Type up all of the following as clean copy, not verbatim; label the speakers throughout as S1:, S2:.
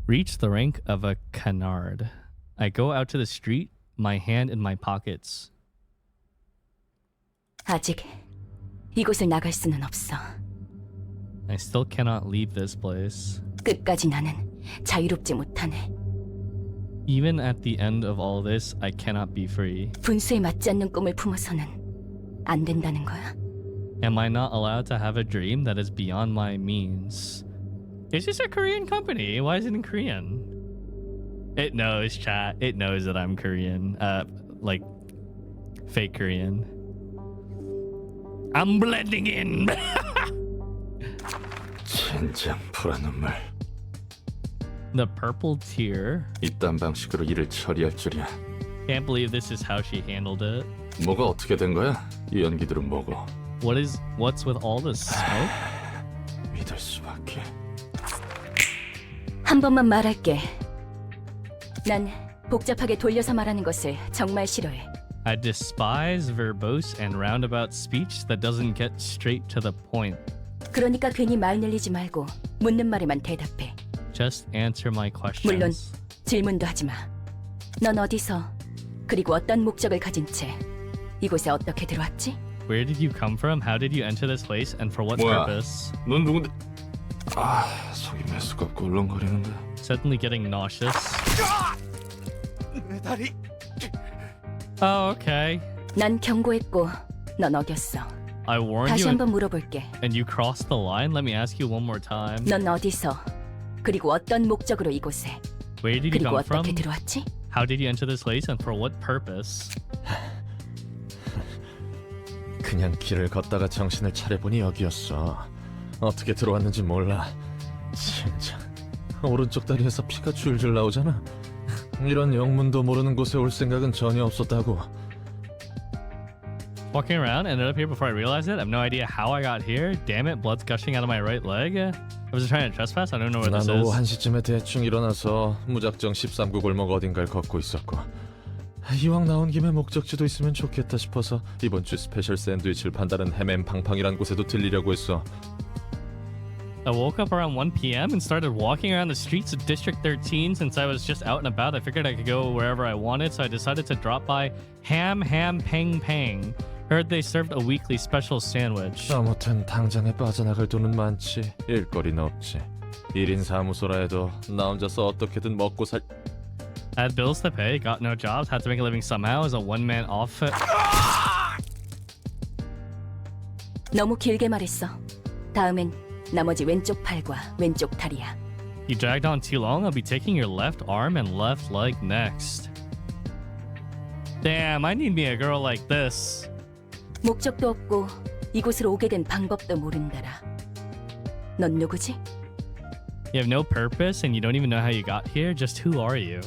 S1: Reach the rank of a canard. I go out to the street, my hand in my pockets.
S2: 아직 이곳을 나갈 수는 없어.
S1: I still cannot leave this place.
S2: 끝까지 나는 자유롭지 못하네.
S1: Even at the end of all this, I cannot be free.
S2: 분수에 맞지 않는 꿈을 품어서는 안 된다는 거야.
S1: Am I not allowed to have a dream that is beyond my means? It's just a Korean company. Why is it in Korean? It knows, chat. It knows that I'm Korean. Like, fake Korean. I'm blending in.
S3: 젠장 불안 눈물.
S1: The purple tear.
S3: 이딴 방식으로 일을 처리할 줄이야.
S1: Can't believe this is how she handled it.
S3: 뭐가 어떻게 된 거야? 이 연기들은 뭐고?
S1: What's with all this smoke?
S3: 믿을 수밖에.
S2: 한 번만 말할게. 난 복잡하게 돌려서 말하는 것을 정말 싫어해.
S1: I despise verbose and roundabout speech that doesn't get straight to the point.
S2: 그러니까 괜히 말 늘리지 말고 묻는 말에만 대답해.
S1: Just answer my questions.
S2: 물론 질문도 하지 마. 넌 어디서 그리고 어떤 목적을 가진 채 이곳에 어떻게 들어왔지?
S1: Where did you come from? How did you enter this place? And for what
S3: 뭐야?
S1: purpose?
S3: 넌 누군데? 아, 속이 메스껍고 울렁거리는데.
S1: Suddenly getting nauseous.
S3: 내 다리.
S1: Oh, okay.
S2: 난 경고했고 넌 어겼어.
S1: I warned
S2: 다시
S1: you
S2: 한번 물어볼게.
S1: and you crossed the line. Let me ask you one more time.
S2: 넌 어디서 그리고 어떤 목적으로 이곳에
S1: Where did you
S2: 그리고
S1: come from?
S2: 어떻게 들어왔지?
S1: How did you enter this place and for what purpose?
S4: 그냥 길을 걷다가 정신을 차려보니 여기였어. 어떻게 들어왔는지 몰라. 진짜 오른쪽 다리에서 피가 줄줄 나오잖아. 이런 영문도 모르는 곳에 올 생각은 전혀 없었다고.
S1: Walking around, ended up here before I realized it. I have no idea how I got here. Damn it, blood's gushing out of my right leg. I was trying to trespass. I don't know where
S4: 난
S1: this
S4: 오후
S1: is.
S4: 1시쯤에 대충 일어나서 무작정 13구 골목 어딘가를 걷고 있었고, 이왕 나온 김에 목적지도 있으면 좋겠다 싶어서 이번 주 스페셜 샌드위치를 판다는 헤맨팡팡이란 곳에도 들리려고 했어.
S1: I woke up around 1 p.m. and started walking around the streets of District 13 since I was just out and about. I figured I could go wherever I wanted, so I decided to drop by Ham Pang Pang. Heard they served a weekly special sandwich.
S4: 아무튼 당장에 빠져나갈 돈은 많지. 일거리는 없지. 1인 사무소라 해도 나 혼자서 어떻게든 먹고 살...
S1: Had bills to pay, got no jobs, had to make a living somehow as a one-man outfit.
S2: 너무 길게 말했어. 다음엔 나머지 왼쪽 팔과 왼쪽 다리야.
S1: You dragged on too long, I'll be taking your left arm and left leg next. Damn, I need me a girl like this.
S2: 목적도 없고 이곳으로 오게 된 방법도 모른다라. 넌 누구지?
S1: You have no purpose and you don't even know how you got here. Just who are you?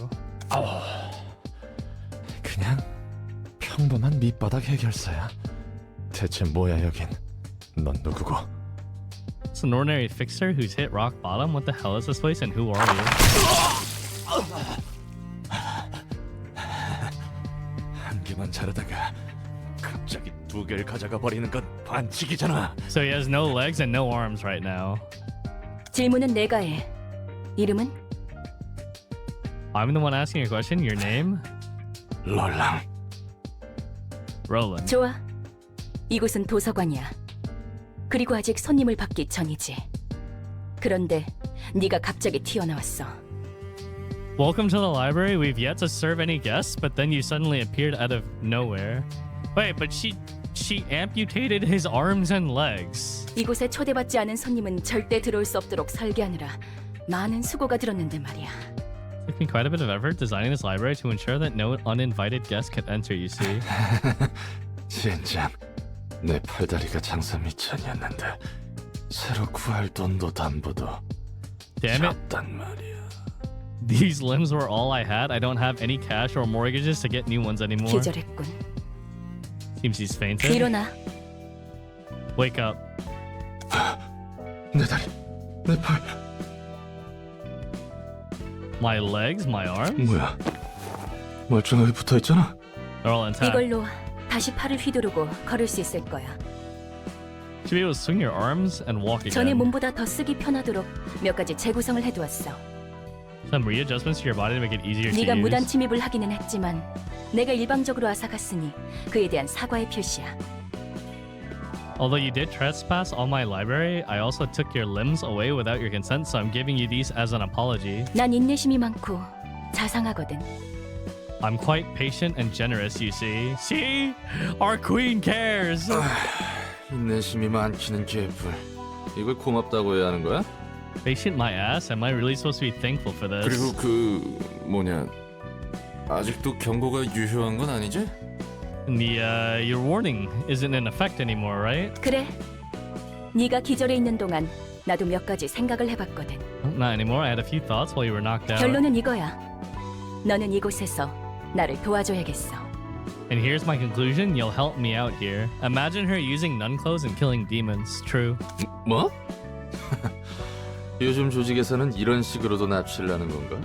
S4: 그냥 평범한 밑바닥 해결사야. 대체 뭐야 여긴? 넌 누구고?
S1: It's an ordinary fixer who's hit rock bottom. What the hell is this place and who are you?
S4: 한 개만 자르다가 갑자기 두 개를 가져가 버리는 건 반칙이잖아.
S1: So he has no legs and no arms right now.
S2: 질문은 내가 해. 이름은?
S1: I'm the one asking a question. Your name?
S3: 롤랑.
S1: Roland.
S2: 좋아. 이곳은 도서관이야. 그리고 아직 손님을 받기 전이지. 그런데 네가 갑자기 튀어나왔어.
S1: Welcome to the library. We've yet to serve any guests, but then you suddenly appeared out of nowhere. Wait, but she amputated his arms and legs.
S2: 이곳에 초대받지 않은 손님은 절대 들어올 수 없도록 설계하느라 많은 수고가 들었는데 말이야.
S1: It took me quite a bit of effort designing this library to ensure that no uninvited guests could enter, you see.
S3: 젠장. 내 팔다리가 장사 미천이었는데 새로 구할 돈도 담보도
S1: Damn it.
S3: 없단 말이야.
S1: These limbs were all I had. I don't have any cash or mortgages to get new ones anymore.
S2: 기절했군.
S1: Seems he's fainted.
S2: 일어나.
S1: Wake up.
S3: 내 다리, 내 팔.
S1: My legs, my arms?
S3: 뭐야? 멀쩡하게 붙어 있잖아.
S1: They're all intact.
S2: 이걸로 다시 팔을 휘두르고 걸을 수 있을 거야.
S1: To be able to swing your arms and walk
S2: 전에
S1: again.
S2: 몸보다 더 쓰기 편하도록 몇 가지 재구성을 해두었어.
S1: Some readjustments to your body to make it easier to
S2: 네가
S1: use.
S2: 무단 침입을 하기는 했지만 내가 일방적으로 앗아갔으니 그에 대한 사과의 표시야.
S1: Although you did trespass on my library, I also took your limbs away without your consent, so I'm giving you these as an apology.
S2: 난 인내심이 많고 자상하거든.
S1: I'm quite patient and generous, you see. See? Our queen cares!
S3: 인내심이 많기는 개뿔. 이걸 고맙다고 해야 하는 거야?
S1: Patient my ass? Am I really supposed to be thankful for this?
S3: 그리고 아직도 경고가 유효한 건 아니지?
S1: Your warning isn't in effect anymore, right?
S2: 그래. 네가 기절해 있는 동안 나도 몇 가지 생각을 해봤거든.
S1: Not anymore. I had a few thoughts while you were knocked out.
S2: 결론은 이거야. 너는 이곳에서 나를 도와줘야겠어.
S1: And here's my conclusion. You'll help me out here. Imagine her using nun clothes and killing demons. True.
S3: 뭐? 요즘 조직에서는 이런 식으로도 납치를 하는 건가?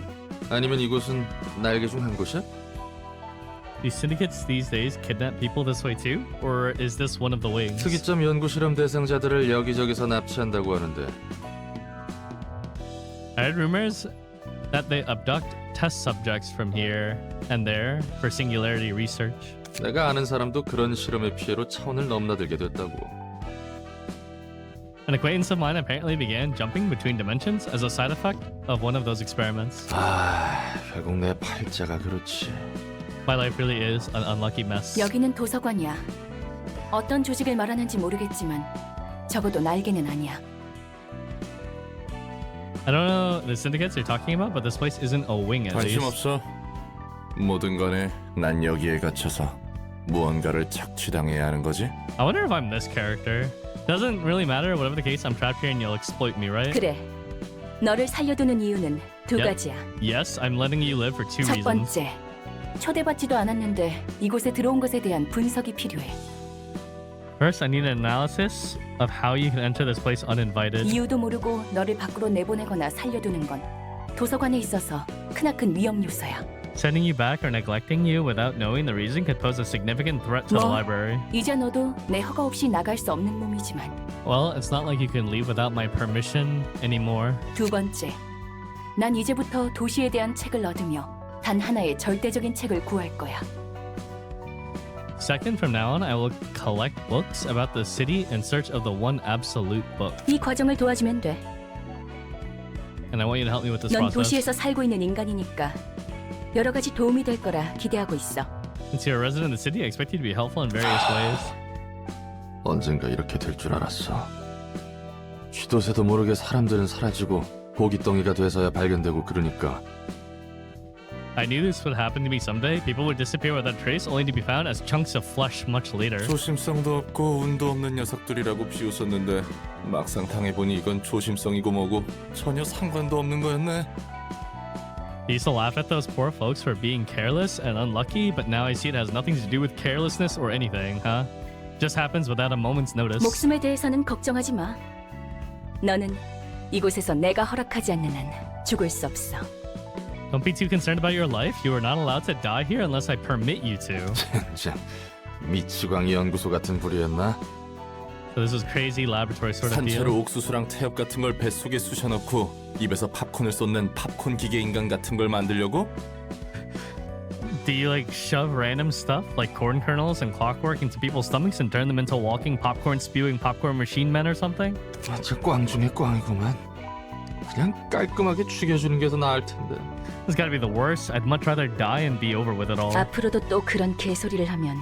S3: 아니면 이곳은 날개 중 한 곳이야?
S1: Do syndicates these days kidnap people this way too? Or is this one of the wings?
S3: 특이점 연구 실험 대상자들을 여기저기서 납치한다고 하는데
S1: I heard rumors that they abduct test subjects from here and there for singularity research.
S3: 내가 아는 사람도 그런 실험의 피해로 차원을 넘나들게 됐다고.
S1: An acquaintance of mine apparently began jumping between dimensions as a side effect of one of those experiments.
S3: 결국 내 팔자가 그렇지.
S1: My life really is an unlucky mess.
S2: 여기는 도서관이야. 어떤 조직을 말하는지 모르겠지만 적어도 날개는 아니야.
S1: I don't know the syndicates you're talking about, but this place isn't a wing at
S3: 관심
S1: least.
S3: 없어. 뭐든 간에 난 여기에 갇혀서 무언가를 착취당해야 하는 거지.
S1: I wonder if I'm this character. Doesn't really matter. Whatever the case, I'm trapped here and you'll exploit me, right?
S2: 그래. 너를 살려두는 이유는 두
S1: Yep.
S2: 가지야.
S1: Yes, I'm letting you live for two
S2: 첫
S1: reasons.
S2: 번째, 초대받지도 않았는데 이곳에 들어온 것에 대한 분석이 필요해.
S1: First, I need an analysis of how you can enter this place uninvited.
S2: 이유도 모르고 너를 밖으로 내보내거나 살려두는 건 도서관에 있어서 크나큰 위험 요소야.
S1: Sending you back or neglecting you without knowing the reason could pose a significant threat to the
S2: 뭐?
S1: library.
S2: 이제 너도 내 허가 없이 나갈 수 없는 몸이지만.
S1: Well, it's not like you can leave without my permission anymore.
S2: 두 번째, 난 이제부터 도시에 대한 책을 얻으며 단 하나의 절대적인 책을 구할 거야.
S1: Second, from now on, I will collect books about the city in search of the one absolute book.
S2: 이 과정을 도와주면 돼.
S1: And I want you to help me with this
S2: 넌
S1: process.
S2: 도시에서 살고 있는 인간이니까 여러 가지 도움이 될 거라 기대하고 있어.
S1: Since you're a resident of the city, I expect you to be helpful in various ways.
S3: 언젠가 이렇게 될 줄 알았어. 쥐도 새도 모르게 사람들은 사라지고 고깃덩이가 돼서야 발견되고 그러니까.
S1: I knew this would happen to me someday. People would disappear without trace, only to be found as chunks of flesh much later.
S3: 조심성도 없고 운도 없는 녀석들이라고 비웃었는데 막상 당해보니 이건 조심성이고 뭐고 전혀 상관도 없는 거였네.
S1: I used to laugh at those poor folks for being careless and unlucky, but now I see it has nothing to do with carelessness or anything, huh? Just happens without a moment's notice.
S2: 목숨에 대해서는 걱정하지 마. 너는 이곳에서 내가 허락하지 않는 한 죽을 수 없어.
S1: Don't be too concerned about your life. You are not allowed to die here unless I permit you to.
S3: 참, 미치광이 연구소 같은 부류였나?
S1: So this is crazy laboratory sort of
S3: 산채로
S1: deal.
S3: 옥수수랑 태엽 같은 걸 뱃속에 쑤셔넣고 입에서 팝콘을 쏟는 팝콘 기계 인간 같은 걸 만들려고?
S1: Do you like shove random stuff like corn kernels and clockwork into people's stomachs and turn them into walking popcorn spewing popcorn machine men or something?
S3: 진짜 꽝 중에 꽝이구만. 그냥 깔끔하게 죽여주는 게 더 나을 텐데.
S1: This gotta be the worst. I'd much rather die and be over with it all.
S2: 앞으로도 또 그런 개소리를 하면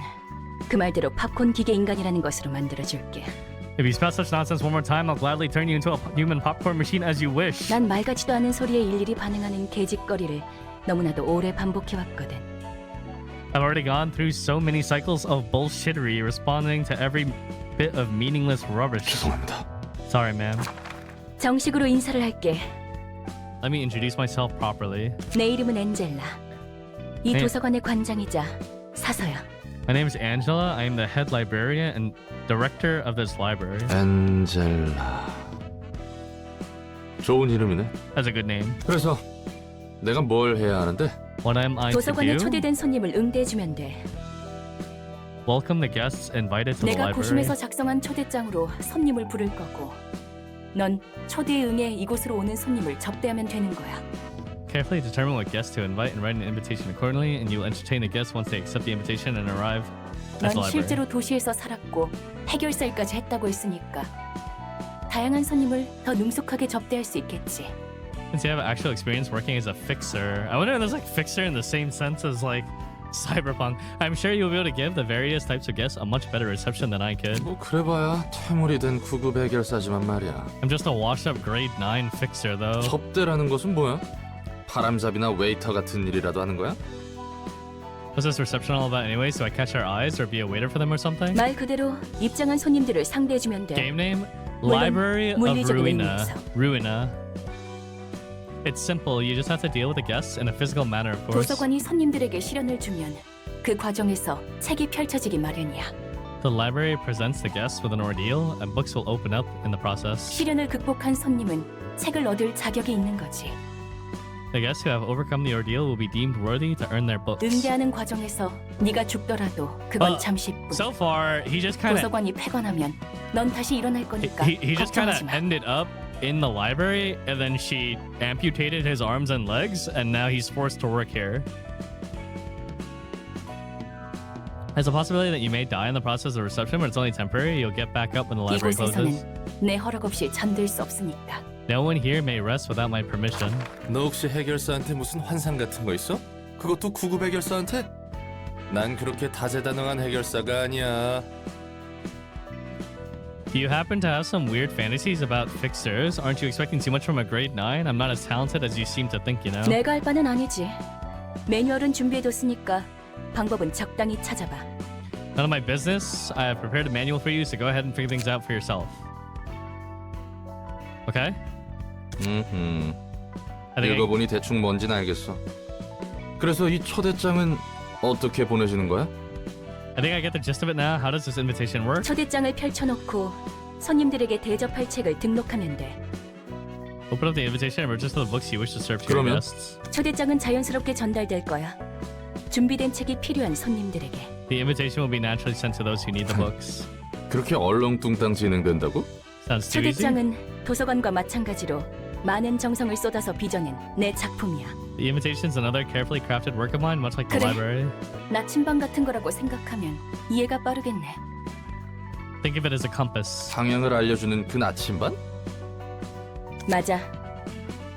S2: 그 말대로 팝콘 기계 인간이라는 것으로 만들어줄게.
S1: If you spout such nonsense one more time, I'll gladly turn you into a human popcorn machine as you wish.
S2: 난 말 같지도 않은 소리에 일일이 반응하는 개짓거리를 너무나도 오래 반복해왔거든.
S1: I've already gone through so many cycles of bullshittery responding to every bit of meaningless rubbish.
S3: 죄송합니다.
S1: Sorry, ma'am.
S2: 정식으로 인사를 할게.
S1: Let me introduce myself properly.
S2: 내 이름은 엔젤라. 이
S1: 네.
S2: 도서관의 관장이자 사서야.
S1: My name is Angela. I am the head librarian and director of this library.
S3: 엔젤라. 좋은 이름이네.
S1: That's a good name.
S3: 그래서 내가 뭘 해야 하는데?
S1: What am I to
S2: 도서관에
S1: do?
S2: 초대된 손님을 응대해주면 돼.
S1: Welcome the guests invited to the
S2: 내가
S1: library.
S2: 고심해서 작성한 초대장으로 손님을 부를 거고 넌 초대에 응해 이곳으로 오는 손님을 접대하면 되는 거야.
S1: Carefully determine what guests to invite and write an invitation accordingly, and you will entertain the guests once they accept the invitation and arrive at the
S2: 넌
S1: library.
S2: 실제로 도시에서 살았고 해결사 일까지 했다고 했으니까 다양한 손님을 더 능숙하게 접대할 수 있겠지.
S1: Since you have actual experience working as a fixer, I wonder if there's like fixer in the same sense as like cyberpunk. I'm sure you'll be able to give the various types of guests a much better reception than I could.
S3: 뭐 그래봐야 퇴물이 된 9급 해결사지만 말이야.
S1: I'm just a washed-up grade 9 fixer though.
S3: 접대라는 것은 뭐야? 바람잡이나 웨이터 같은 일이라도 하는 거야?
S1: What's this reception all about anyway? So I catch their eyes or be a waiter for them or something?
S2: 말 그대로 입장한 손님들을 상대해주면 돼.
S1: Game name?
S2: 물론
S1: Library of
S2: 물리적인
S1: Ruina.
S2: 의미에서.
S1: Ruina. It's simple. You just have to deal with the guests in a physical manner, of course.
S2: 도서관이 손님들에게 시련을 주면 그 과정에서 책이 펼쳐지기 마련이야.
S1: The library presents the guests with an ordeal, and books will open up in the process.
S2: 시련을 극복한 손님은 책을 얻을 자격이 있는 거지.
S1: The guests who have overcome the ordeal will be deemed worthy to earn their books.
S2: 응대하는 과정에서 네가 죽더라도 그건 잠시뿐.
S1: So far, he just kind of
S2: 도서관이 폐관하면 넌 다시 일어날 거니까
S1: he just kind of
S2: 걱정하지 마.
S1: ended up in the library, and then she amputated his arms and legs, and now he's forced to work here. There's a possibility that you may die in the process of reception, but it's only temporary. You'll get back up when the library closes.
S2: 이곳에서는 내 허락 없이 잠들 수 없으니까.
S1: No one here may rest without my permission.
S3: 너 혹시 해결사한테 무슨 환상 같은 거 있어? 그것도 9급 해결사한테? 난 그렇게 다재다능한 해결사가 아니야.
S1: Do you happen to have some weird fantasies about fixers? Aren't you expecting too much from a grade 9? I'm not as talented as you seem to think, you know?
S2: 내가 할 바는 아니지. 매뉴얼은 준비해뒀으니까 방법은 적당히 찾아봐.
S1: None of my business. I have prepared a manual for you, so go ahead and figure things out for yourself. Okay? I think
S3: 읽어보니 대충 뭔진 알겠어. 그래서 이 초대장은 어떻게 보내주는 거야?
S1: I think I get the gist of it now. How does this invitation work?
S2: 초대장을 펼쳐놓고 손님들에게 대접할 책을 등록하면 돼.
S1: Open up the invitation and register the books you wish to serve to your
S3: 그러면?
S1: guests.
S2: 초대장은 자연스럽게 전달될 거야. 준비된 책이 필요한 손님들에게.
S1: The invitation will be naturally sent to those who need the books.
S3: 그렇게 얼렁뚱땅 진행된다고?
S1: Sounds too easy.
S2: 초대장은 도서관과 마찬가지로 많은 정성을 쏟아서 빚어낸 내 작품이야.
S1: The invitation is another carefully crafted work of mine, much like the
S2: 그래.
S1: library.
S2: 나침반 같은 거라고 생각하면 이해가 빠르겠네.
S1: Think of it as a compass.
S3: 방향을 알려주는 그 나침반?
S2: 맞아.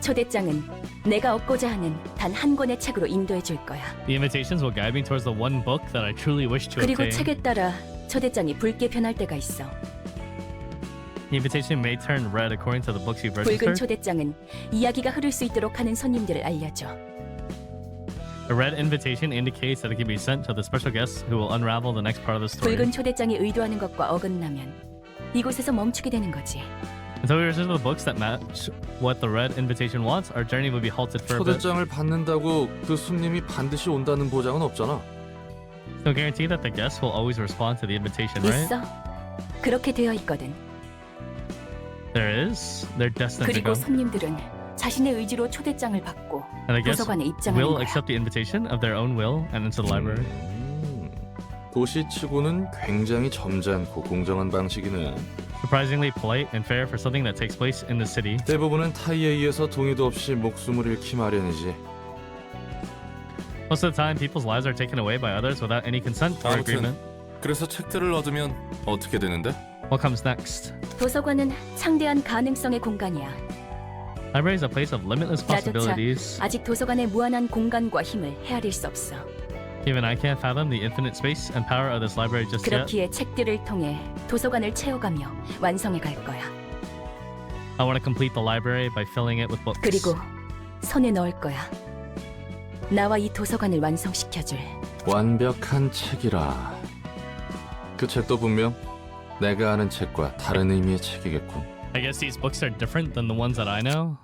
S2: 초대장은 내가 얻고자 하는 단 한 권의 책으로 인도해 줄 거야.
S1: The invitations will guide me towards the one book that I truly wish to
S2: 그리고
S1: obtain.
S2: 책에 따라 초대장이 붉게 변할 때가 있어.
S1: The invitation may turn red according to the books you've
S2: 붉은
S1: registered.
S2: 초대장은 이야기가 흐를 수 있도록 하는 손님들을 알려줘.
S1: A red invitation indicates that it can be sent to the special guests who will unravel the next part of the story.
S2: 붉은 초대장이 의도하는 것과 어긋나면 이곳에서 멈추게 되는 거지.
S1: Until we register the books that match what the red invitation wants, our journey will be halted for a bit.
S3: 초대장을 받는다고 그 손님이 반드시 온다는 보장은 없잖아.
S1: No guarantee that the guests will always respond to the invitation, right?
S2: 있어. 그렇게 되어 있거든.
S1: There is. They're destined to
S2: 그리고
S1: go.
S2: 손님들은 자신의 의지로 초대장을 받고
S1: And the guests
S2: 도서관에 입장하는
S1: will
S2: 거야.
S1: accept the invitation of their own will and into the library.
S3: 도시치고는 굉장히 점잖고 공정한 방식이네.
S1: Surprisingly polite and fair for something that takes place in the city.
S3: 대부분은 타이에 의해서 동의도 없이 목숨을 잃기 마련이지.
S1: Most of the time, people's lives are taken away by others without any consent or agreement.
S3: 그래서 책들을 얻으면 어떻게 되는데?
S1: What comes next?
S2: 도서관은 창대한 가능성의 공간이야.
S1: Library is a place of limitless
S2: 나조차
S1: possibilities.
S2: 아직 도서관의 무한한 공간과 힘을 헤아릴 수 없어.
S1: Even I can't fathom the infinite space and power of this library just yet.
S2: 그렇기에 책들을 통해 도서관을 채워가며 완성해 갈 거야.
S1: I want to complete the library by filling it with books.
S2: 그리고 손에 넣을 거야. 나와 이 도서관을 완성시켜줄.
S3: 완벽한 책이라. 그 책도 분명 내가 아는 책과 다른 의미의 책이겠군.
S1: I guess these books are different than the ones that I know.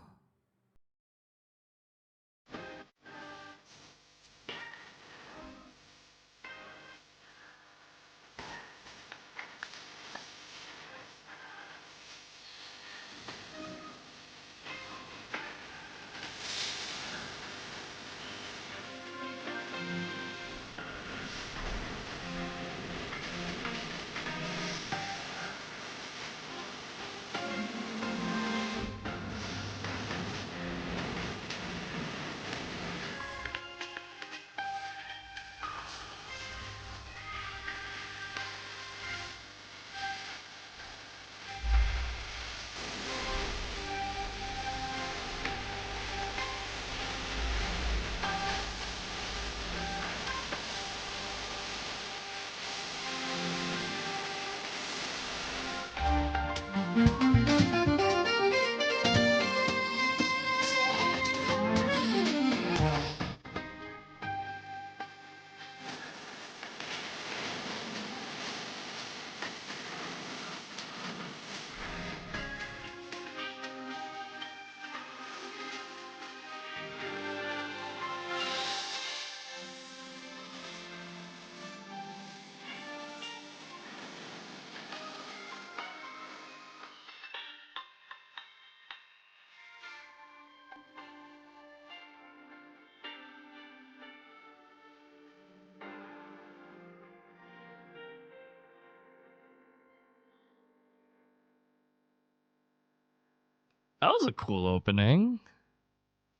S1: That was a cool opening.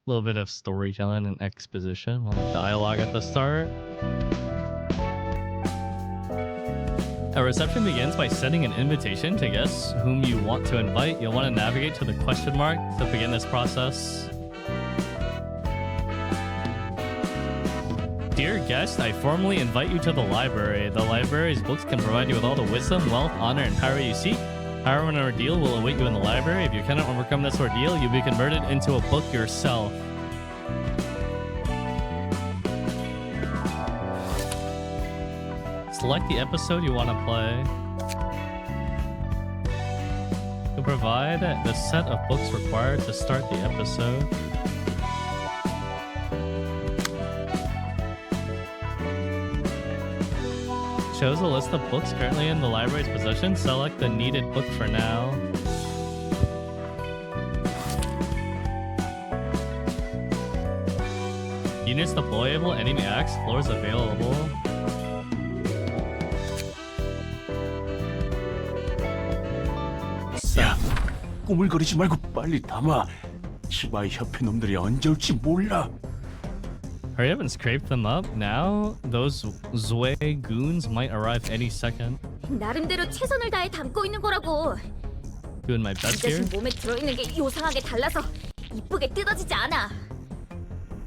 S1: A little bit of storytelling and exposition, a lot of dialogue at the start. A reception begins by sending an invitation to guests whom you want to invite. You'll want to navigate to the question mark to begin this process. Dear guest, I formally invite you to the library. The library's books can provide you with all the wisdom, wealth, honor, and power you seek. However, an ordeal will await you in the library. If you cannot overcome this ordeal, you'll be converted into a book yourself. Select the episode you want to play. To provide the set of books required to start the episode. Shows a list of books currently in the library's possession. Select the needed book for now. Units deployable, enemy axe, floors available.
S5: 야, 꾸물거리지 말고 빨리 담아. 치바이 협회 놈들이 언제 올지 몰라.
S1: Hurry up and scrape them up now. Those Zue goons might arrive any second.
S6: 나름대로 최선을 다해 담고 있는 거라고.
S1: Doing my
S6: 이
S1: best
S6: 대신
S1: here.
S6: 몸에 들어있는 게 요상하게 달라서 이쁘게 뜯어지지 않아.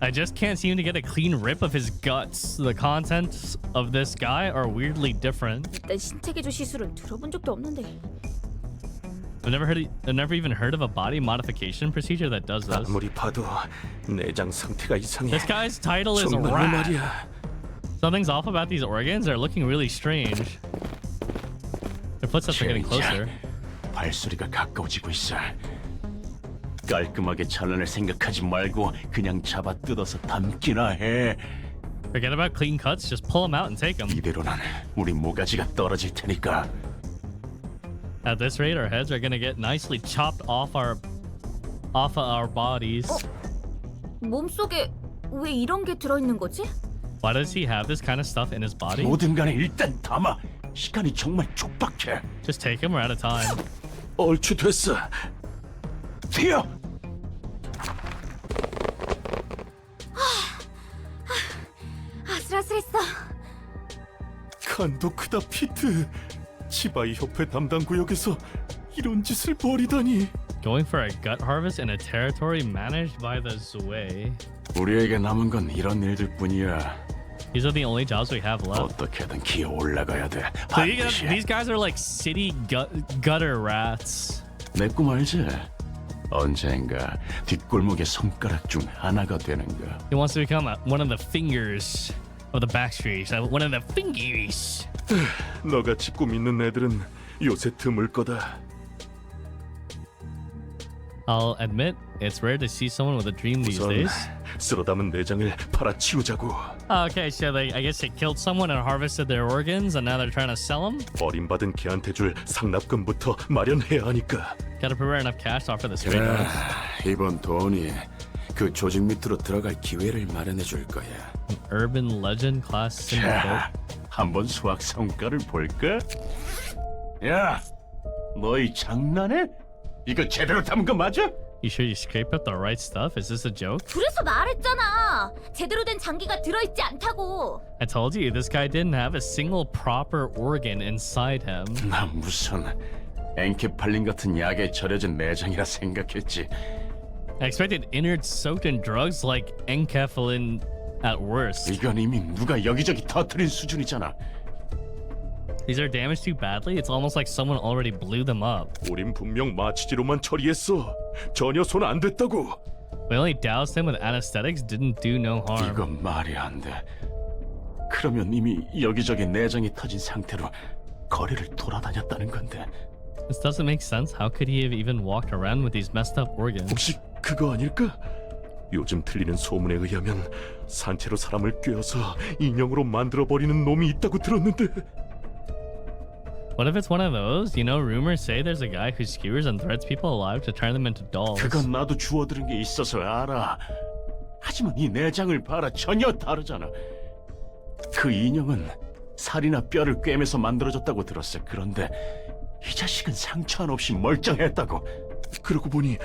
S1: I just can't seem to get a clean rip of his guts. The contents of this guy are weirdly different.
S6: 일단 신체 개조 시술은 들어본 적도 없는데.
S1: I've never even heard of a body modification procedure that does this.
S5: 아무리 봐도 내장 상태가 이상해.
S1: This guy's title is
S5: 정말로
S1: Rat.
S5: 말이야.
S1: Something's off about these organs. They're looking really strange. Their footsteps are getting closer.
S5: 발소리가 가까워지고 있어. 깔끔하게 잘라낼 생각하지 말고 그냥 잡아 뜯어서 담기나 해.
S1: Forget about clean cuts. Just pull them out and take them.
S5: 이대로는 우리 모가지가 떨어질 테니까.
S1: At this rate, our heads are gonna get nicely chopped off of our bodies.
S6: 몸속에 왜 이런 게 들어있는 거지?
S1: Why does he have this kind of stuff in his body?
S5: 뭐든 간에 일단 담아. 시간이 정말 촉박해.
S1: Just take them at a time.
S5: 얼추 됐어. 튀어.
S6: 아슬아슬했어.
S5: 간도 크다 피트. 치바이 협회 담당 구역에서 이런 짓을 벌이다니.
S1: Going for a gut harvest in a territory managed by the Zue.
S5: 우리에게 남은 건 이런 일들뿐이야.
S1: These are the only jobs we have left.
S5: 어떻게든 기어 올라가야 돼.
S1: So you
S5: 반드시.
S1: these guys are like city gutter rats.
S5: 내 꿈 알지? 언젠가 뒷골목의 손가락 중 하나가 되는 거.
S1: He wants to become one of the fingers of the backstreets. One of the fingers.
S5: 너같이 꿈 있는 애들은 요새 드물 거다.
S1: I'll admit, it's rare to see someone with a dream these
S5: 우선
S1: days.
S5: 쓸어 담은 내장을 팔아치우자고.
S1: Okay, so I guess they killed someone and harvested their organs, and now they're trying to sell them.
S5: 버림받은 개한테 줄 상납금부터 마련해야 하니까.
S1: Gotta prepare enough cash to offer the straight dogs.
S3: 이번 돈이 그 조직 밑으로 들어갈 기회를 마련해 줄 거야.
S1: Urban legend class syndicate.
S5: 자, 한번 수학 성과를 볼까? 야, 너희 장난해? 이거 제대로 담은 거 맞아?
S1: You sure you scraped up the right stuff? Is this a joke?
S6: 그래서 말했잖아. 제대로 된 장기가 들어있지 않다고.
S1: I told you, this guy didn't have a single proper organ inside him.
S5: 나 무슨 엔케팔린 같은 약에 절여진 내장이라 생각했지.
S1: I expected innards soaked in drugs like enkephalin at worst.
S5: 이건 이미 누가 여기저기 터뜨린 수준이잖아.
S1: These are damaged too badly, it's almost like someone already blew them up.
S5: 우린 분명 마취제로만 처리했어. 전혀 손 안 댔다고.
S1: We only doused him with anesthetics, didn't do no harm.
S5: 이건 말이 안 돼. 그러면 이미 여기저기 내장이 터진 상태로 거리를 돌아다녔다는 건데.
S1: This doesn't make sense. How could he have even walked around with these messed up organs?
S5: 혹시 그거 아닐까? 요즘 들리는 소문에 의하면 산채로 사람을 꿰어서 인형으로 만들어버리는 놈이 있다고 들었는데.
S1: What if it's one of those? You know, rumors say there's a guy who skewers and threads people alive to turn them into dolls.
S5: 그건 나도 주워들은 게 있어서 알아. 하지만 이 내장을 봐라, 전혀 다르잖아. 그 인형은 살이나 뼈를 꿰매서 만들어졌다고 들었어. 그런데 이 자식은 상처 하나 없이 멀쩡했다고. 그러고 보니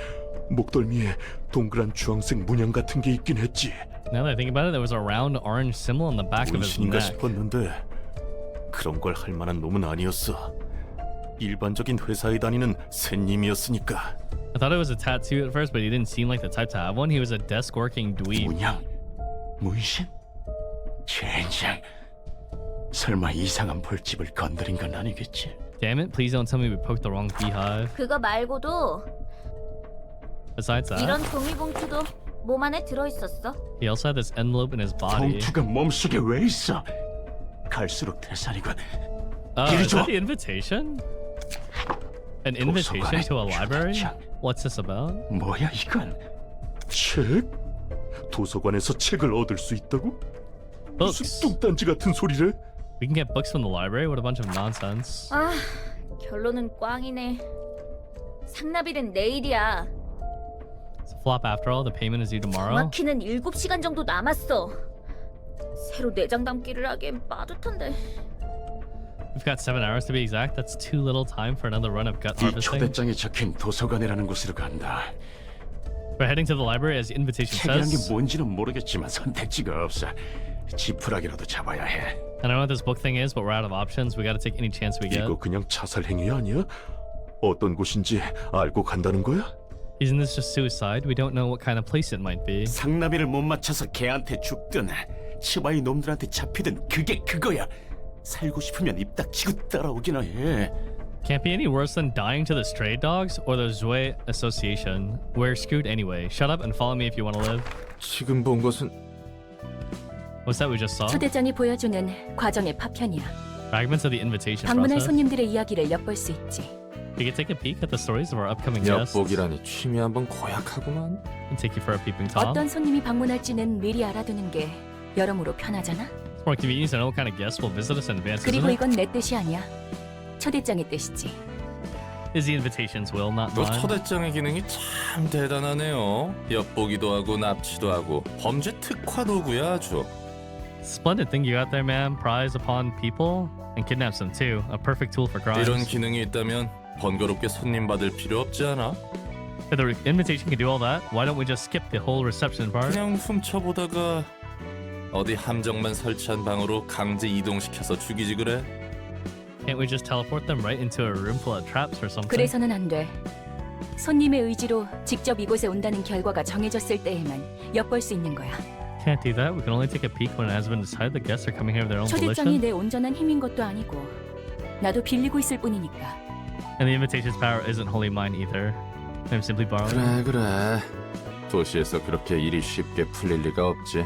S5: 목덜미에 동그란 주황색 문양 같은 게 있긴 했지.
S1: Now that I think about it, there was a round orange symbol on the back of his
S5: 문신인가
S1: neck.
S5: 싶었는데 그런 걸 할 만한 놈은 아니었어. 일반적인 회사에 다니는 샌님이었으니까.
S1: I thought it was a tattoo at first, but he didn't seem like the type to have one. He was a desk-working dweeb.
S5: 문양? 문신? 젠장. 설마 이상한 벌집을 건드린 건 아니겠지?
S1: Damn it, please don't tell me we poked the wrong beehive.
S6: 그거 말고도
S1: Besides that,
S6: 이런 종이 봉투도 몸 안에 들어있었어.
S1: he also had this envelope in his body.
S5: 봉투가 몸속에 왜 있어? 갈수록 태산이군.
S1: Is
S5: 줘.
S1: that the invitation? An invitation to a library?
S5: 도서관.
S1: What's this about?
S5: 뭐야 이건? 책? 도서관에서 책을 얻을 수 있다고?
S1: Books.
S5: 무슨 뚱딴지 같은 소리래?
S1: We can get books from the library? What a bunch of nonsense.
S6: 아, 결론은 꽝이네. 상납일은 내일이야.
S1: It's a flop after all. The payment is due tomorrow.
S6: 정확히는 7시간 정도 남았어. 새로 내장 담기를 하기엔 빠듯한데.
S1: We've got 7 hours to be exact. That's too little time for another run of gut
S5: 이
S1: harvesting.
S5: 초대장에 적힌 도서관이라는 곳으로 간다.
S1: We're heading to the library as the invitation
S5: 책이란 게
S1: says.
S5: 뭔지는 모르겠지만 선택지가 없어. 지푸라기라도 잡아야 해.
S1: I don't know what this book thing is, but we're out of options. We gotta take any chance we get.
S5: 이거 그냥 자살 행위 아니야? 어떤 곳인지 알고 간다는 거야?
S1: Isn't this just suicide? We don't know what kind of place it might be.
S5: 상남이를 못 맞춰서 걔한테 죽든 치바이 놈들한테 잡히든 그게 그거야. 살고 싶으면 입 닥치고 따라오기나 해.
S1: Can't be any worse than dying to the stray dogs or the Zue Association. We're screwed anyway. Shut up and follow me if you want to live.
S3: 지금 본 것은
S1: What's that we just saw?
S2: 초대장이 보여주는 과정의 파편이야.
S1: Fragments of the invitation
S2: 방문할
S1: process.
S2: 손님들의 이야기를 엿볼 수 있지.
S1: We can take a peek at the stories of our upcoming guests
S3: 엿보기라니 취미 한번 고약하구만.
S1: and take you for a peeping tom.
S2: 어떤 손님이 방문할지는 미리 알아두는 게 여러모로 편하잖아.
S1: It's more convenient to know what kind of guests will visit us in advance, isn't
S2: 그리고
S1: it?
S2: 이건 내 뜻이 아니야. 초대장의 뜻이지.
S1: Is the invitation's will, not
S4: 너
S1: mine.
S4: 초대장의 기능이 참 대단하네요. 엿보기도 하고 납치도 하고 범죄 특화 도구야 아주.
S1: Splendid thing you got there, man. Prize upon people and kidnaps them too. A perfect tool for crimes.
S4: 이런 기능이 있다면 번거롭게 손님 받을 필요 없지 않아?
S1: If the invitation can do all that, why don't we just skip the whole reception part?
S4: 그냥 훔쳐보다가 어디 함정만 설치한 방으로 강제 이동시켜서 죽이지 그래?
S1: Can't we just teleport them right into a room full of traps or something?
S2: 그래서는 안 돼. 손님의 의지로 직접 이곳에 온다는 결과가 정해졌을 때에만 엿볼 수 있는 거야.
S1: Can't do that. We can only take a peek when it has been decided the guests are coming here of their own
S2: 초대장이
S1: volition.
S2: 내 온전한 힘인 것도 아니고 나도 빌리고 있을 뿐이니까.
S1: And the invitation's power isn't wholly mine either. I'm simply borrowing.
S3: 그래. 도시에서 그렇게 일이 쉽게 풀릴 리가 없지.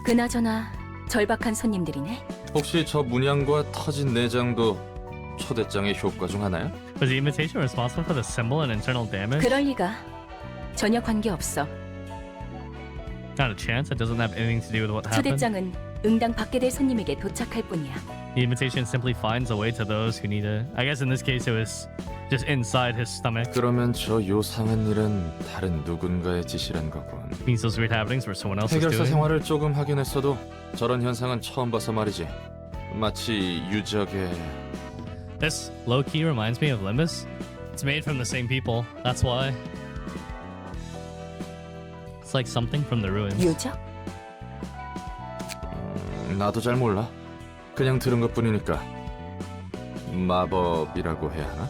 S2: 그나저나 절박한 손님들이네.
S3: 혹시 저 문양과 터진 내장도 초대장의 효과 중 하나야?
S1: Was the invitation responsible for the symbol and internal damage?
S2: 그럴 리가. 전혀 관계없어.
S1: Not a chance. It doesn't have anything to do with what happened.
S2: 초대장은 응당 받게 될 손님에게 도착할 뿐이야.
S1: The invitation simply finds a way to those who need it. I guess in this case it was just inside his stomach.
S3: 그러면 저 요상한 일은 다른 누군가의 짓이란 거군.
S1: Means those weird happenings were someone else's
S3: 해결사
S1: doing.
S3: 생활을 조금 하긴 했어도 저런 현상은 처음 봐서 말이지. 마치 유적의
S1: This low-key reminds me of Limbus. It's made from the same people. That's why. It's like something from the ruins.
S2: 유적?
S3: 나도 잘 몰라. 그냥 들은 것뿐이니까. 마법이라고 해야 하나?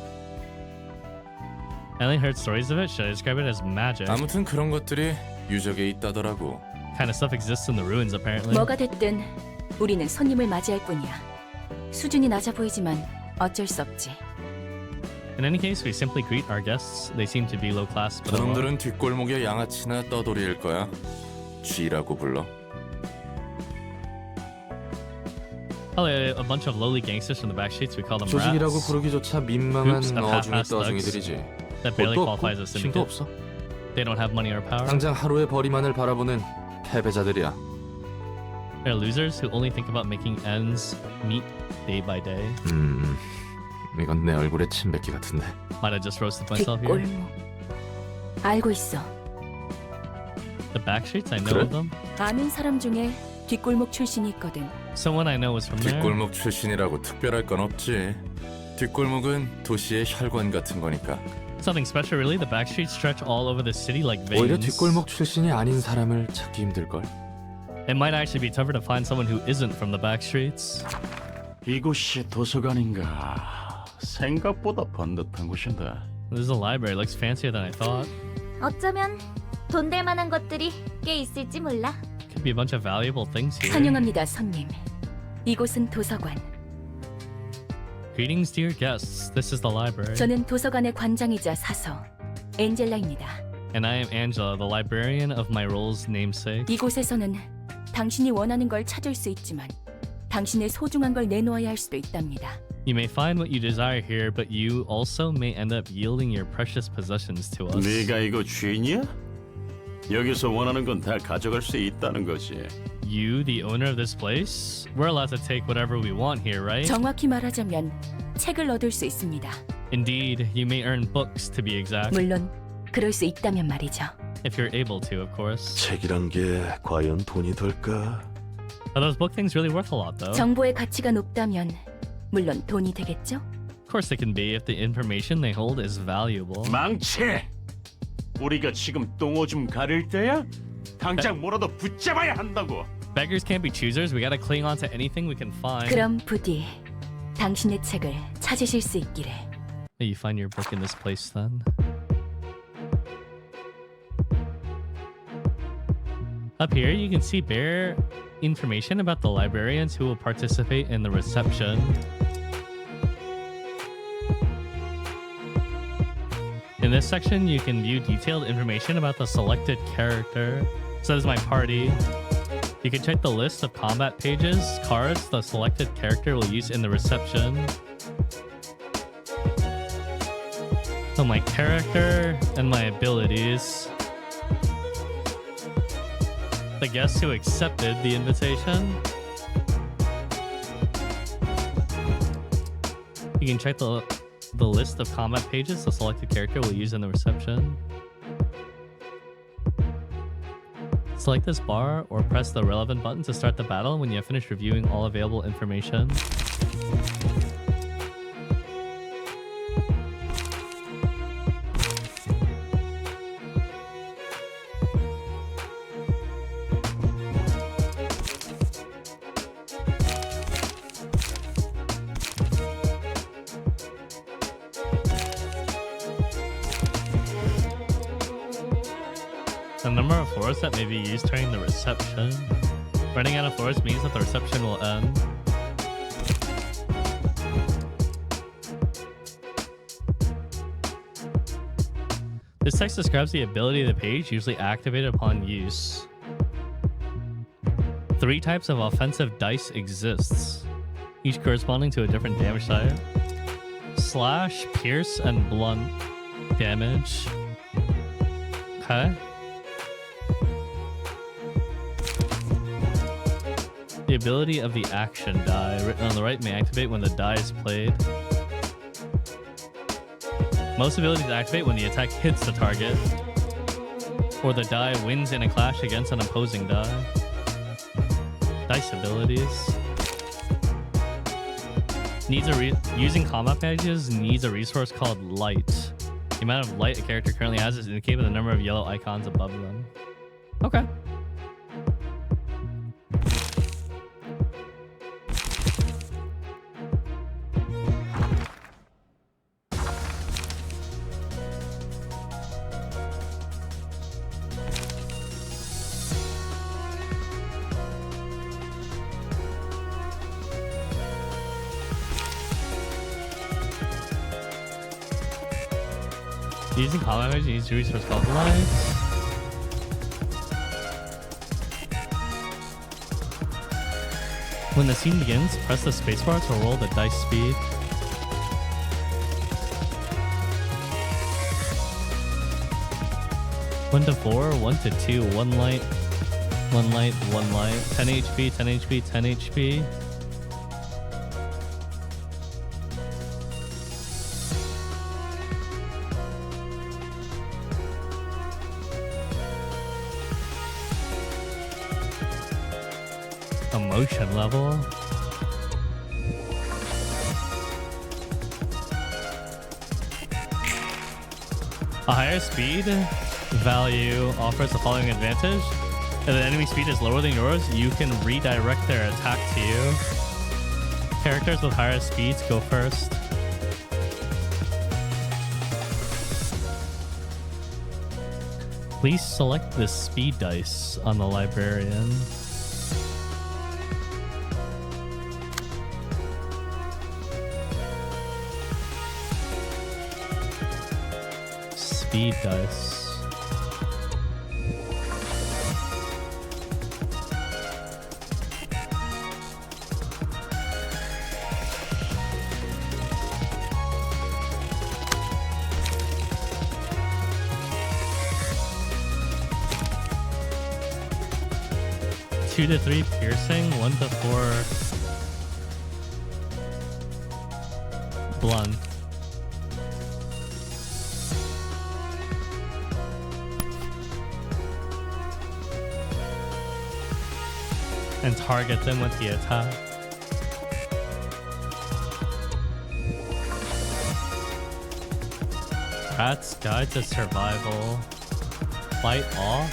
S1: I only heard stories of it. Should I describe it as magic?
S4: 아무튼 그런 것들이 유적에 있다더라고.
S1: Kind of stuff exists in the ruins apparently.
S2: 뭐가 됐든 우리는 손님을 맞이할 뿐이야. 수준이 낮아 보이지만 어쩔 수 없지.
S1: In any case, we simply greet our guests. They seem to be low class, but
S4: 저놈들은 뒷골목에 양아치나 떠돌이일 거야. 쥐라고 불러.
S1: probably a bunch of lowly gangsters from the back streets. We call them
S3: 조직이라고
S1: rats.
S3: 부르기조차 민망한
S1: Groups of
S3: 어중이
S1: half-assed
S3: 떠중이들이지.
S1: That barely
S3: 옷도
S1: qualifies
S3: 없고
S1: as
S3: 힘도
S1: syndicate.
S3: 없어.
S1: They don't have money or power.
S3: 당장 하루의 벌이만을 바라보는 패배자들이야.
S1: They're losers who only think about making ends meet day by day.
S3: 이건 내 얼굴에 침 뱉기 같은데.
S1: Might have just roasted myself here.
S2: 뒷골목. 알고 있어.
S1: The back streets, I know
S3: 그래?
S1: of them.
S2: 아는 사람 중에 뒷골목 출신이 있거든.
S1: Someone I know was from there.
S4: 뒷골목 출신이라고 특별할 건 없지. 뒷골목은 도시의 혈관 같은 거니까.
S1: It's nothing special really. The back streets stretch all over the city like
S3: 오히려
S1: veins.
S3: 뒷골목 출신이 아닌 사람을 찾기 힘들걸.
S1: It might actually be tougher to find someone who isn't from the back streets.
S5: 이곳이 도서관인가? 생각보다 번듯한 곳인데.
S1: This is a library. It looks fancier than I thought.
S6: 어쩌면 돈 될 만한 것들이 꽤 있을지 몰라.
S1: Could be a bunch of valuable things here.
S2: 환영합니다, 손님. 이곳은 도서관.
S1: Greetings, dear guests. This is the library.
S2: 저는 도서관의 관장이자 사서 엔젤라입니다.
S1: And I am Angela, the librarian of my role's namesake.
S2: 이곳에서는 당신이 원하는 걸 찾을 수 있지만 당신의 소중한 걸 내놓아야 할 수도 있답니다.
S1: You may find what you desire here, but you also may end up yielding your precious possessions to us.
S5: 네가 이거 주인이야? 여기서 원하는 건 다 가져갈 수 있다는 거지.
S1: You, the owner of this place? We're allowed to take whatever we want here, right?
S2: 정확히 말하자면 책을 얻을 수 있습니다.
S1: Indeed, you may earn books to be exact.
S2: 물론 그럴 수 있다면 말이죠.
S1: If you're able to, of course.
S3: 책이란 게 과연 돈이 될까?
S1: Are those book things really worth a lot, though?
S2: 정보의 가치가 높다면 물론 돈이 되겠죠?
S1: Of course they can be if the information they hold is valuable.
S5: 망치! 우리가 지금 똥오줌 가릴 때야? 당장 뭐라도 붙잡아야 한다고.
S1: Beggars can't be choosers. We gotta cling on to anything we can find.
S2: 그럼 부디 당신의 책을 찾으실 수 있기를.
S1: You find your book in this place then. Up here you can see bare information about the librarians who will participate in the reception. In this section, you can view detailed information about the selected character. So this is my party. You can check the list of combat pages, cards the selected character will use in the reception. So my character and my abilities. The guests who accepted the invitation. You can check the list of combat pages the selected character will use in the reception. Select this bar or press the relevant button to start the battle when you have finished reviewing all available information. The number of floors that may be used during the reception. Running out of floors means that the reception will end. This text describes the ability of the page, usually activated upon use. 3 types of offensive dice exists, each corresponding to a different damage type. Slash, pierce, and blunt damage. Okay. The ability of the action die, written on the right, may activate when the die is played. Most abilities activate when the attack hits the target, or the die wins in a clash against an opposing die. Dice abilities. Using combat pages needs a resource called light. The amount of light a character currently has is indicated by the number of yellow icons above them. Okay. Using combat pages needs a resource called light. When the scene begins, press the spacebar to roll the dice speed. One to 4, 1 to 2, 1 light, 1 light, 1 light, 10 HP, 10 HP, 10 HP. Emotion level. A higher speed value offers the following advantage. If the enemy speed is lower than yours, you can redirect their attack to you. Characters with higher speeds go first. Please select the speed dice on the librarian. Speed dice. Two to 3 piercing, 1 to 4 blunt. And target them with the attack. Rat's Guide to Survival. Fight off.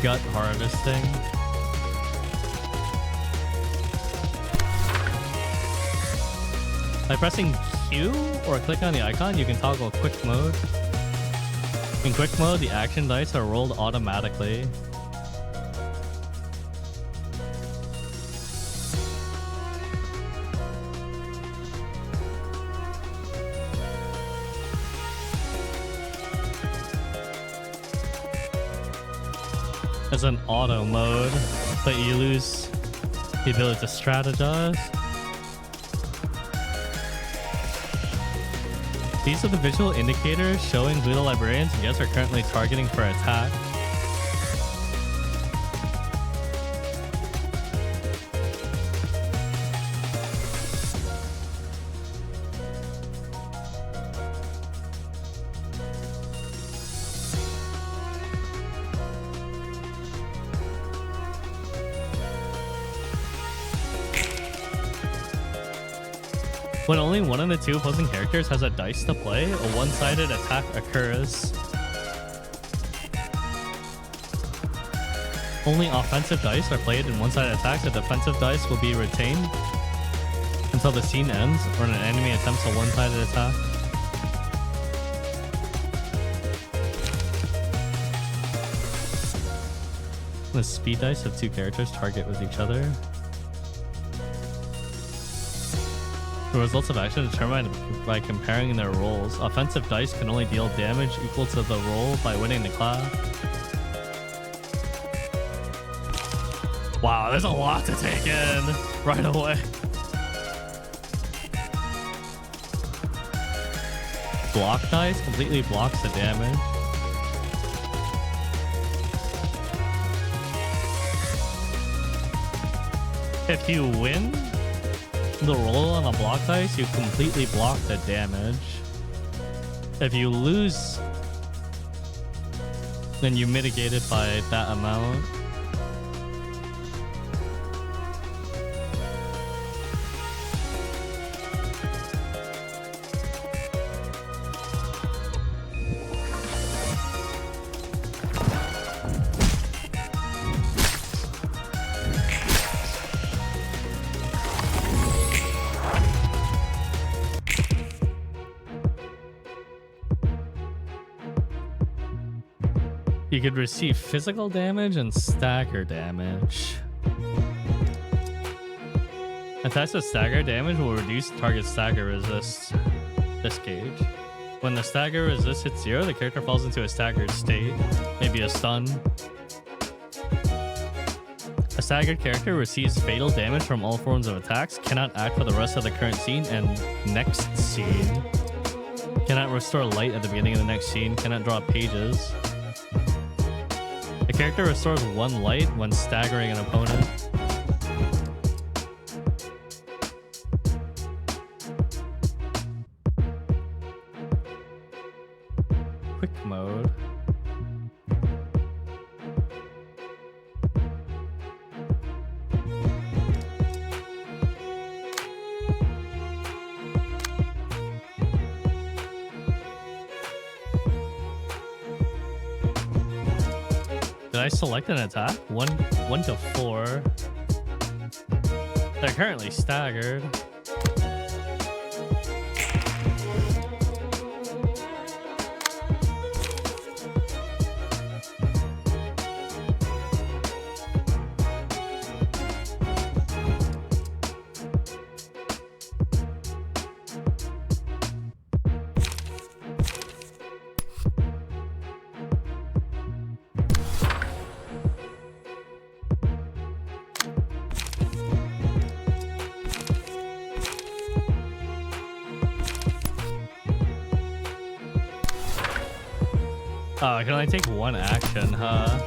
S1: Gut harvesting. By pressing Q or click on the icon, you can toggle quick mode. In quick mode, the action dice are rolled automatically. There's an auto mode, but you lose the ability to strategize. These are the visual indicators showing who the librarians and guests are currently targeting for attack. When only one of the two opposing characters has a dice to play, a one-sided attack occurs. Only offensive dice are played in one-sided attacks. The defensive dice will be retained until the scene ends or an enemy attempts a one-sided attack. The speed dice of two characters target with each other. The results of action are determined by comparing their rolls. Offensive dice can only deal damage equal to the roll by winning the class. Wow, there's a lot to take in right away. Block dice completely blocks the damage. If you win the roll on a block dice, you completely block the damage. If you lose, then you mitigate it by that amount. You could receive physical damage and stagger damage. Attacks with stagger damage will reduce target stagger resist this gauge. When the stagger resist hits 0, the character falls into a staggered state, maybe a stun. A staggered character receives fatal damage from all forms of attacks, cannot act for the rest of the current scene and next scene. Cannot restore light at the beginning of the next scene, cannot draw pages. A character restores 1 light when staggering an opponent. Quick mode. I select an attack? One to 4. They're currently staggered. Oh, I can only take one action, huh?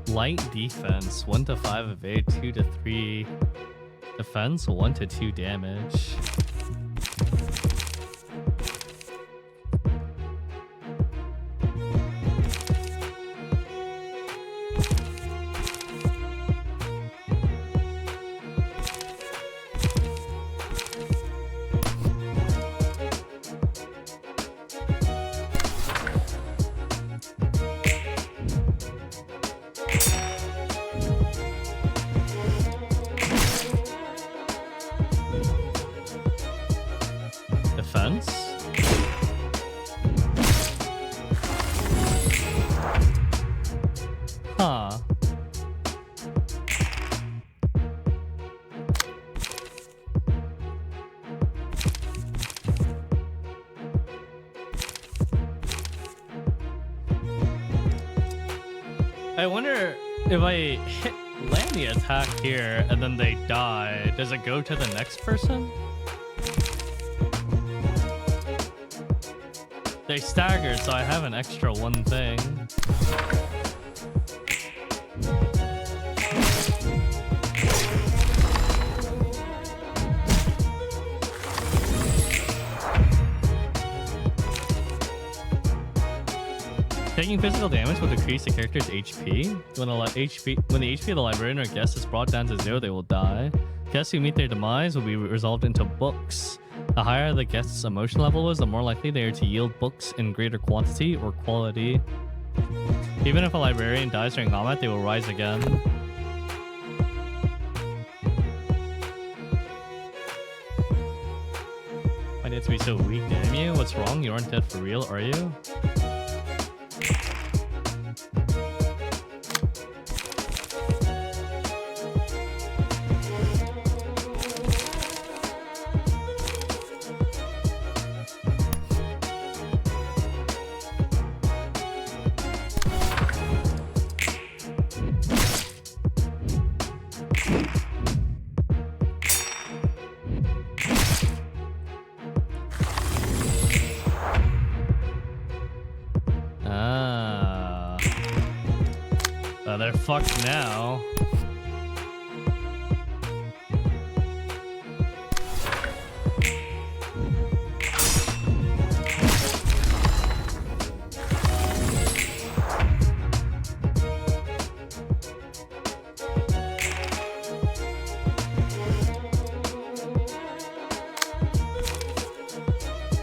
S1: Light defense, 1 to 5 evade, 2 to 3 defense, 1 to 2 damage. Defense? Huh. I wonder if I land the attack here and then they die, does it go to the next person? They staggered, so I have an extra one thing. Taking physical damage will decrease the character's HP. When the HP of the librarian or guest is brought down to 0, they will die. Guests who meet their demise will be resolved into books. The higher the guest's emotion level is, the more likely they are to yield books in greater quantity or quality. Even if a librarian dies during combat, they will rise again. Why need to be so weak, damn you? What's wrong? You aren't dead for real, are you? They're fucked now.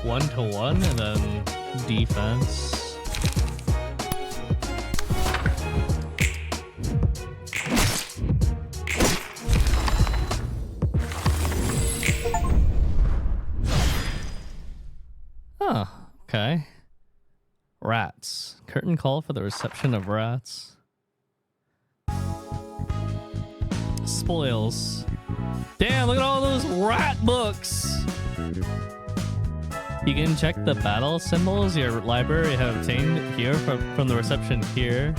S1: One to one and then defense. Okay. Rats. Curtain call for the reception of rats. Spoils. Damn, look at all those rat books! You can check the battle symbols your library have obtained here from the reception here.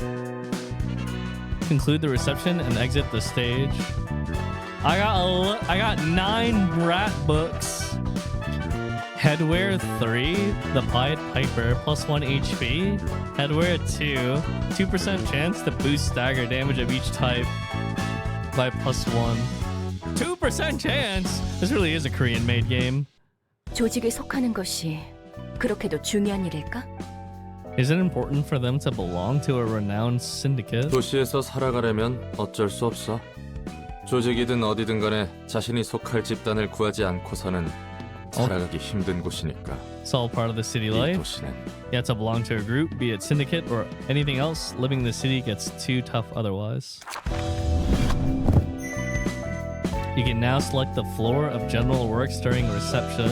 S1: Conclude the reception and exit the stage. I got 9 rat books. Headwear 3, the Pied Piper, plus 1 HP. Headwear 2, 2% chance to boost stagger damage of each type by plus 1. 2% chance? This really is a Korean-made game.
S2: 조직에 속하는 것이 그렇게도 중요한 일일까?
S1: Is it important for them to belong to a renowned syndicate?
S3: 도시에서 살아가려면 어쩔 수 없어. 조직이든 어디든 간에 자신이 속할 집단을 구하지 않고서는 살아가기 힘든 곳이니까.
S1: It's all part of the city
S3: 이
S1: life.
S3: 도시는
S1: You have to belong to a group, be it syndicate or anything else. Living in the city gets too tough otherwise. You can now select the floor of general works during reception.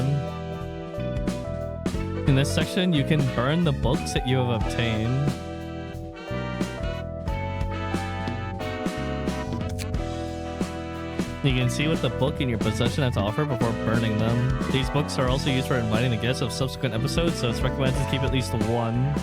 S1: In this section, you can burn the books that you have obtained. You can see what the book in your possession has to offer before burning them. These books are also used for inviting the guests of subsequent episodes, so it's recommended to keep at least one.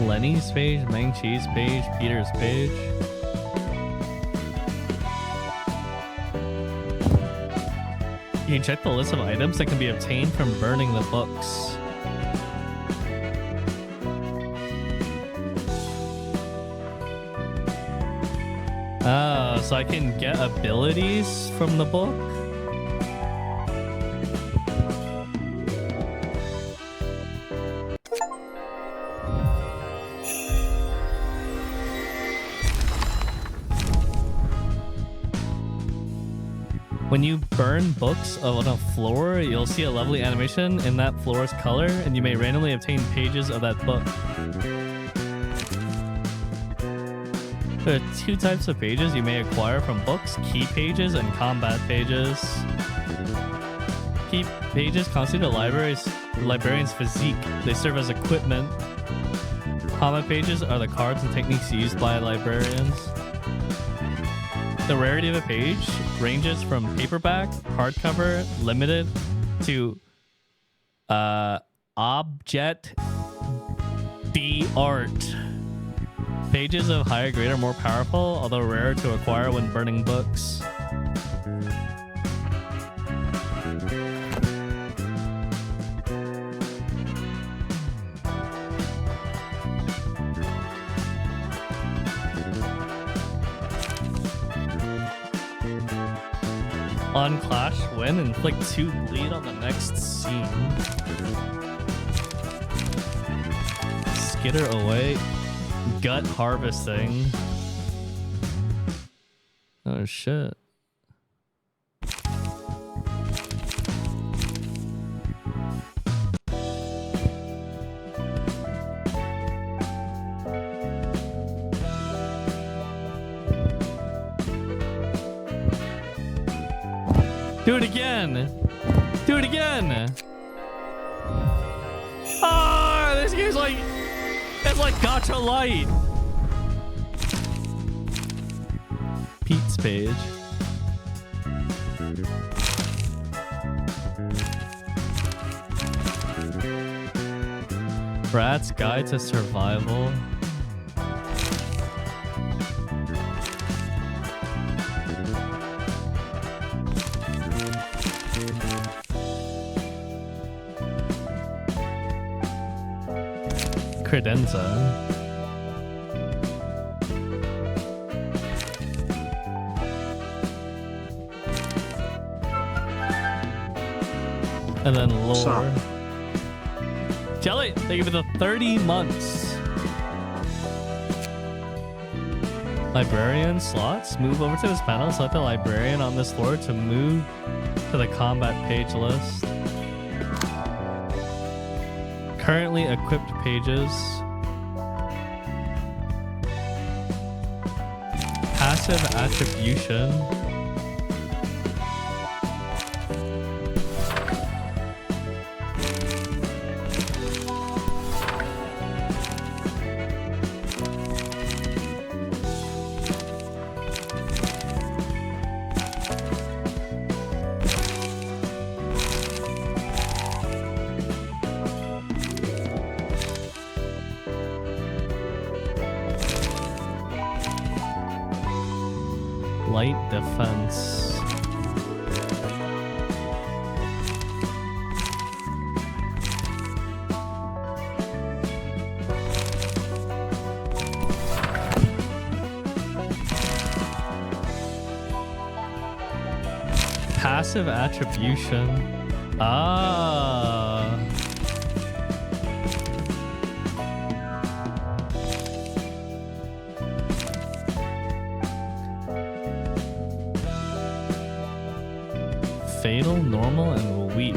S1: Lenny's page, Mang Chi's page, Peter's page. You can check the list of items that can be obtained from burning the books. Oh, so I can get abilities from the book? When you burn books on a floor, you'll see a lovely animation in that floor's color, and you may randomly obtain pages of that book. There are two types of pages you may acquire from books: key pages and combat pages. Key pages constitute a librarian's physique. They serve as equipment. Combat pages are the cards and techniques used by librarians. The rarity of a page ranges from paperback, hardcover, limited, to object B art. Pages of higher grade are more powerful, although rarer to acquire when burning books. On Clash, win, inflict 2 bleed on the next scene. Skitter away. Gut harvesting. Oh shit. Do it again! Do it again! Ah, this game's like... It's like Gacha Light! Pete's page. Brad's Guide to Survival. Credenza. And then lore.
S7: Sorry.
S1: Jelly, thank you for the 30 months. Librarian slots. Move over to this panel. Select the librarian on this floor to move to the combat page list. Currently equipped pages. Passive attribution. Light defense. Passive attribution. Ah. Fatal, normal, and weak.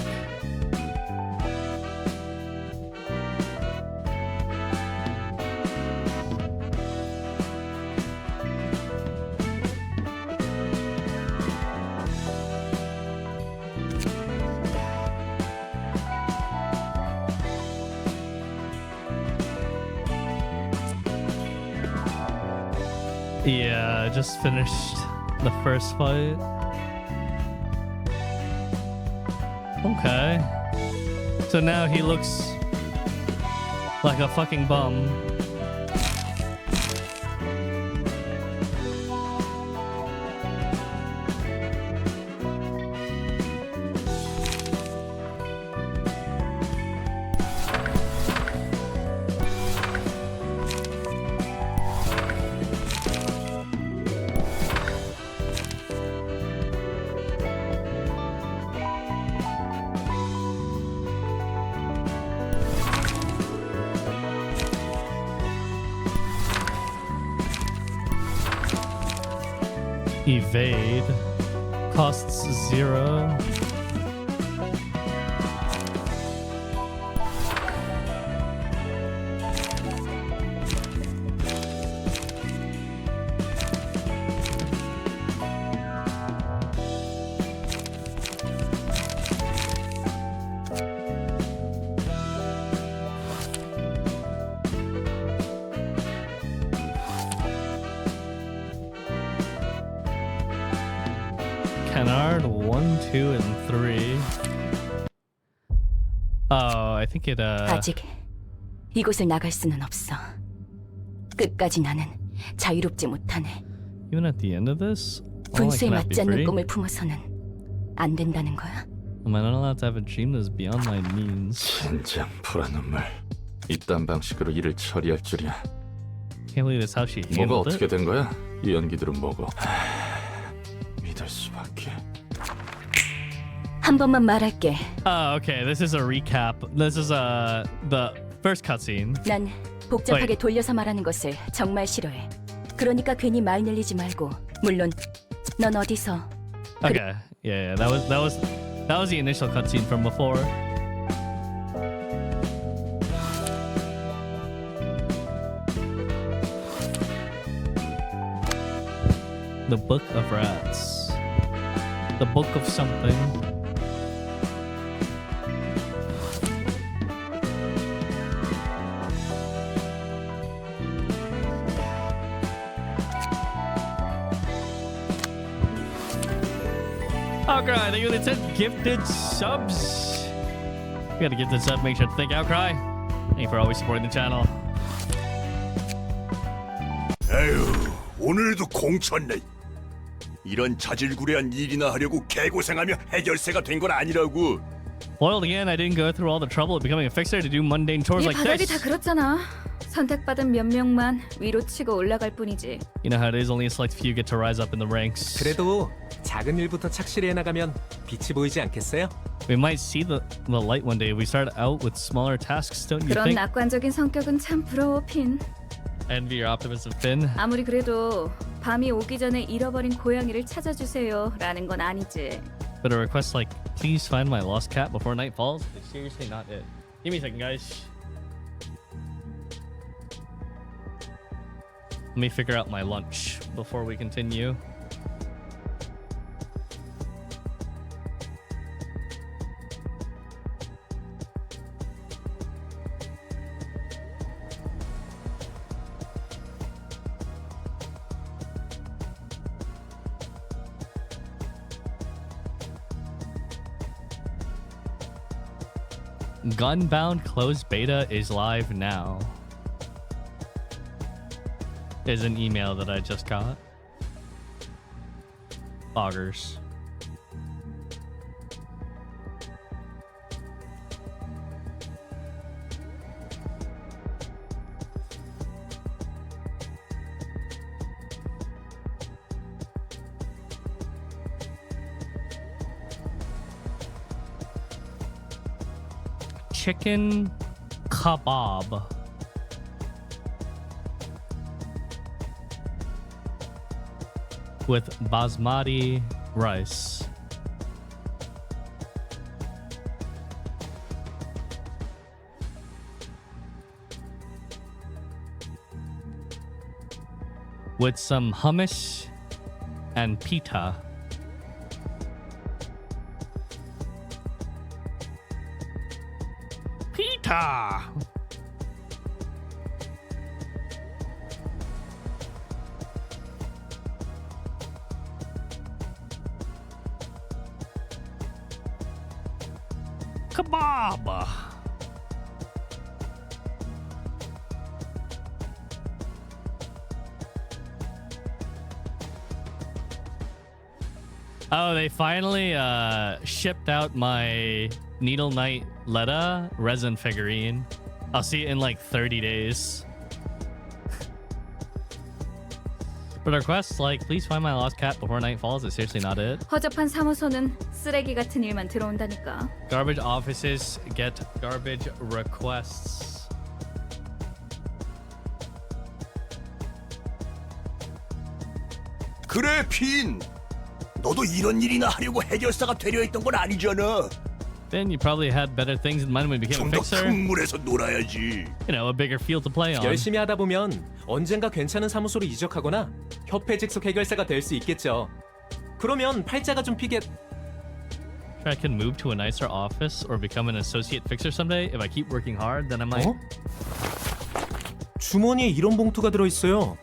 S1: Yeah, I just finished the first fight. Okay. So now he looks like a fucking bum. Evade costs 0. Canard 1, 2, and 3. Oh, I think it
S2: 아직 이곳을 나갈 수는 없어. 끝까지 나는 자유롭지 못하네.
S1: even at the end of this,
S2: 분수에
S1: cannot be
S2: 맞지 않는
S1: free.
S2: 꿈을 품어서는 안 된다는 거야.
S1: Am I not allowed to have a dream that is beyond my means?
S3: 진정 불안 눈물. 이딴 방식으로 일을 처리할 줄이야.
S1: Can't believe this how she
S3: 뭐가
S1: handled
S3: 어떻게
S1: it.
S3: 된 거야? 이 연기들은 뭐고? 믿을 수밖에.
S2: 한 번만 말할게.
S1: Oh, okay. This is a recap. This is the first cutscene.
S2: 난 복잡하게 돌려서 말하는 것을 정말 싫어해. 그러니까 괜히 말 늘리지 말고. 물론 넌 어디서
S1: Okay. Yeah, that was the initial cutscene from before. The Book of Rats. The Book of something. Outcry, thank you for the 10 gifted subs. You gotta give this up, make sure to thank Outcry. Thank you for always supporting the channel.
S7: 에휴, 오늘도 공쳤네. 이런 자질구레한 일이나 하려고 개고생하며 해결사가 된 건 아니라고.
S1: Foiled again, I didn't go through all the trouble of becoming a fixer to do mundane chores
S6: 이
S1: like
S6: 바닥이 다
S1: this.
S6: 그렇잖아. 선택받은 몇 명만 위로 치고 올라갈 뿐이지.
S1: You know how it is, only a select few get to rise up in the ranks.
S8: 그래도 작은 일부터 착실히 해나가면 빛이 보이지 않겠어요?
S1: We might see the light one day if we start out with smaller tasks, don't you
S6: 그런
S1: think?
S6: 낙관적인 성격은 참 부러워, 핀.
S1: Envy your optimism, Finn.
S6: 아무리 그래도 밤이 오기 전에 잃어버린 고양이를 찾아주세요 라는 건 아니지.
S1: But a request like, please find my lost cat before night falls is seriously not it. Give me a second, guys. Let me figure out my lunch before we continue. Gunbound closed beta is live now. Is an email that I just got. Boggers. chicken kebab. With basmati rice. With some hummus and pita. Pita! Kebab! Oh, they finally shipped out my Needle Knight Letta resin figurine. I'll see it in like 30 days. But our quests like, please find my lost cat before night falls, is seriously not it.
S6: 허접한 사무소는 쓰레기 같은 일만 들어온다니까.
S1: Garbage offices get garbage requests.
S7: 그래, 핀. 너도 이런 일이나 하려고 해결사가 되려 했던 건 아니잖아.
S1: Then you probably had better things in mind when you became a
S7: 좀 더
S1: fixer.
S7: 큰 물에서 놀아야지.
S1: You know, a bigger field to play on.
S8: 열심히 하다 보면 언젠가 괜찮은 사무소로 이적하거나 협회 직속 해결사가 될 수 있겠죠. 그러면 팔자가 좀 피게.
S1: I can move to a nicer office or become an associate fixer someday. If I keep working hard, then I might.
S8: 어? 주머니에 이런 봉투가 들어 있어요.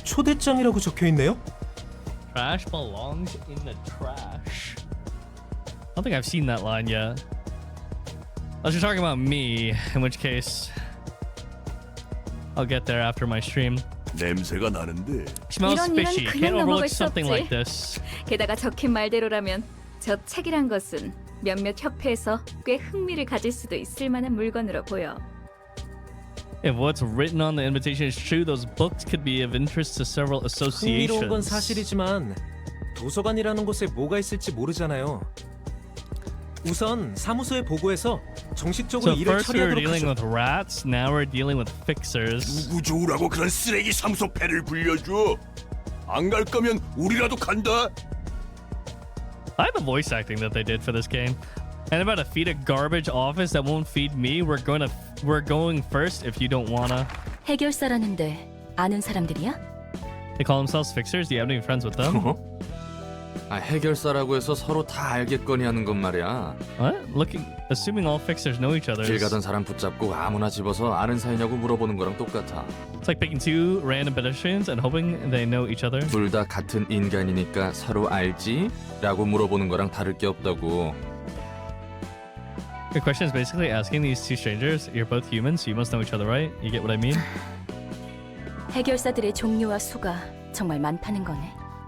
S8: 초대장이라고 적혀 있네요.
S1: Trash belongs in the trash. I don't think I've seen that line yet. Unless you're talking about me, in which case I'll get there after my stream.
S7: 냄새가 나는데.
S1: Smells
S6: 이런 일은
S1: fishy.
S6: 그냥
S1: Can't overlook
S6: 넘어갈 수
S1: something
S6: 없지.
S1: like this.
S6: 게다가 적힌 말대로라면 저 책이란 것은 몇몇 협회에서 꽤 흥미를 가질 수도 있을 만한 물건으로 보여.
S1: If what's written on the invitation is true, those books could be of interest to several
S8: 흥미로운 건
S1: associations.
S8: 사실이지만 도서관이라는 곳에 뭐가 있을지 모르잖아요. 우선 사무소에 보고해서 정식적으로
S1: So
S8: 일을
S1: first we were
S8: 처리하도록
S1: dealing
S8: 하죠.
S1: with rats, now we're dealing with fixers.
S7: 누구 좋으라고 그런 쓰레기 사무소 배를 불려줘. 안 갈 거면 우리라도 간다.
S1: I like the voice acting that they did for this game. And about to feed a garbage office that won't feed me. We're going first if you don't wanna.
S2: 해결사라는데 아는 사람들이야?
S1: They call themselves fixers. Do you have any friends with them?
S3: 아, 해결사라고 해서 서로 다 알겠거니 하는 건 말이야.
S1: What? Assuming all fixers know each other.
S3: 길 가던 사람 붙잡고 아무나 집어서 아는 사이냐고 물어보는 거랑 똑같아.
S1: It's like picking two random pedestrians and hoping they know each other.
S3: 둘 다 같은 인간이니까 서로 알지? 라고 물어보는 거랑 다를 게 없다고.
S1: Your question is basically asking these two strangers, you're both humans, so you must know each other, right? You get what I mean?
S2: 해결사들의 종류와 수가 정말 많다는 거네.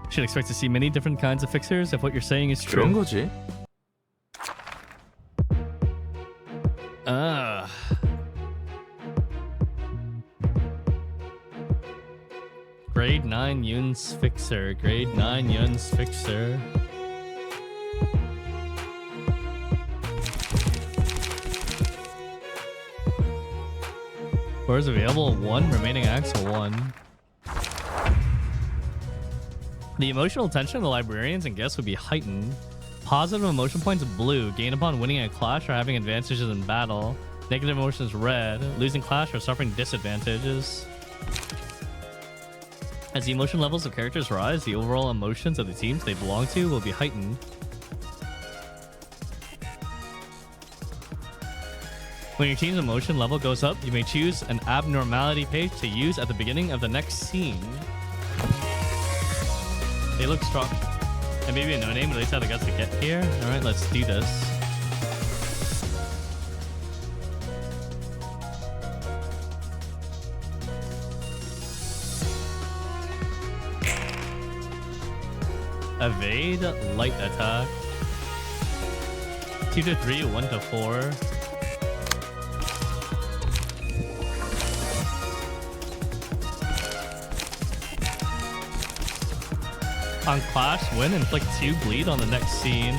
S1: Should expect to see many different kinds of fixers if what you're saying is
S3: 그런
S1: true.
S3: 거지.
S1: Grade 9 Yun's fixer. Grade 9 Yun's fixer. Cores available 1, remaining acts 1. The emotional tension of the librarians and guests would be heightened. Positive emotion points blue, gain upon winning a clash or having advantages in battle. Negative emotions red, losing clash or suffering disadvantages. As the emotion levels of characters rise, the overall emotions of the teams they belong to will be heightened. When your team's emotion level goes up, you may choose an abnormality page to use at the beginning of the next scene. They look strong. And maybe a no-name, at least how they got to get here. Alright, let's do this. Evade, light attack. 2 to 3, 1 to 4. On clash, win, inflict 2 bleed on the next scene.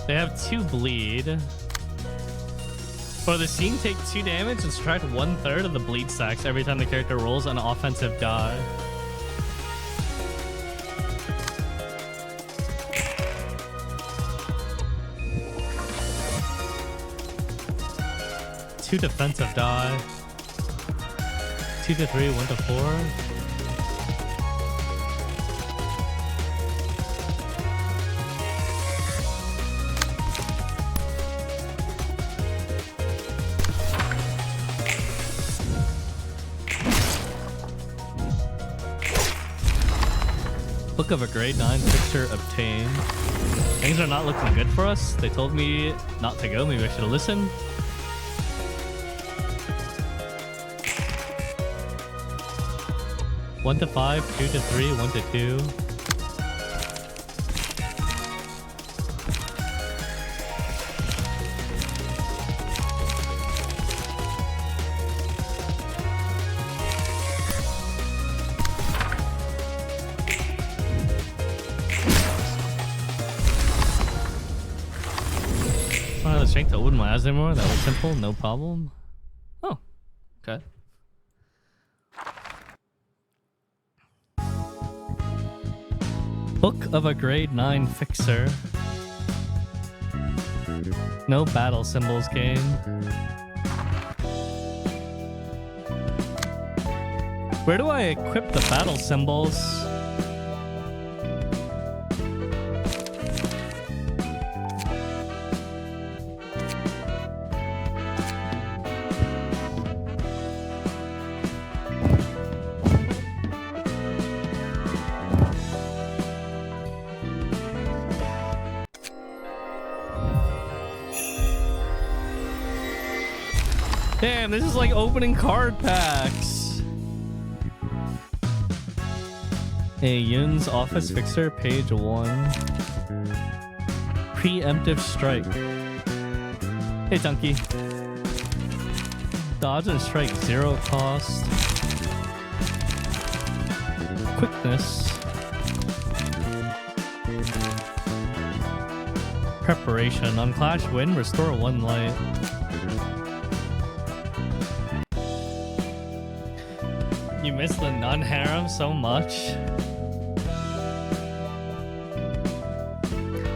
S1: They have 2 bleed. For the scene, take 2 damage and subtract 1/3 of the bleed stacks every time the character rolls an offensive die. Two defensive die. 2 to 3, 1 to 4. Book of a grade 9 fixture obtained. Things are not looking good for us. They told me not to go. Maybe I should have listened. One to 5, 2 to 3, 1 to 2. I don't have the strength to open my eyes anymore. That was simple, no problem. Oh, okay. Book of a grade 9 fixer. No battle symbols gained. Where do I equip the battle symbols? Damn, this is like opening card packs. A Yun's office fixer, page 1. Preemptive strike. Hey, Donkey. Dodge and strike, 0 cost. Quickness. Preparation. On Clash Win, restore 1 light. You miss the nun harem so much.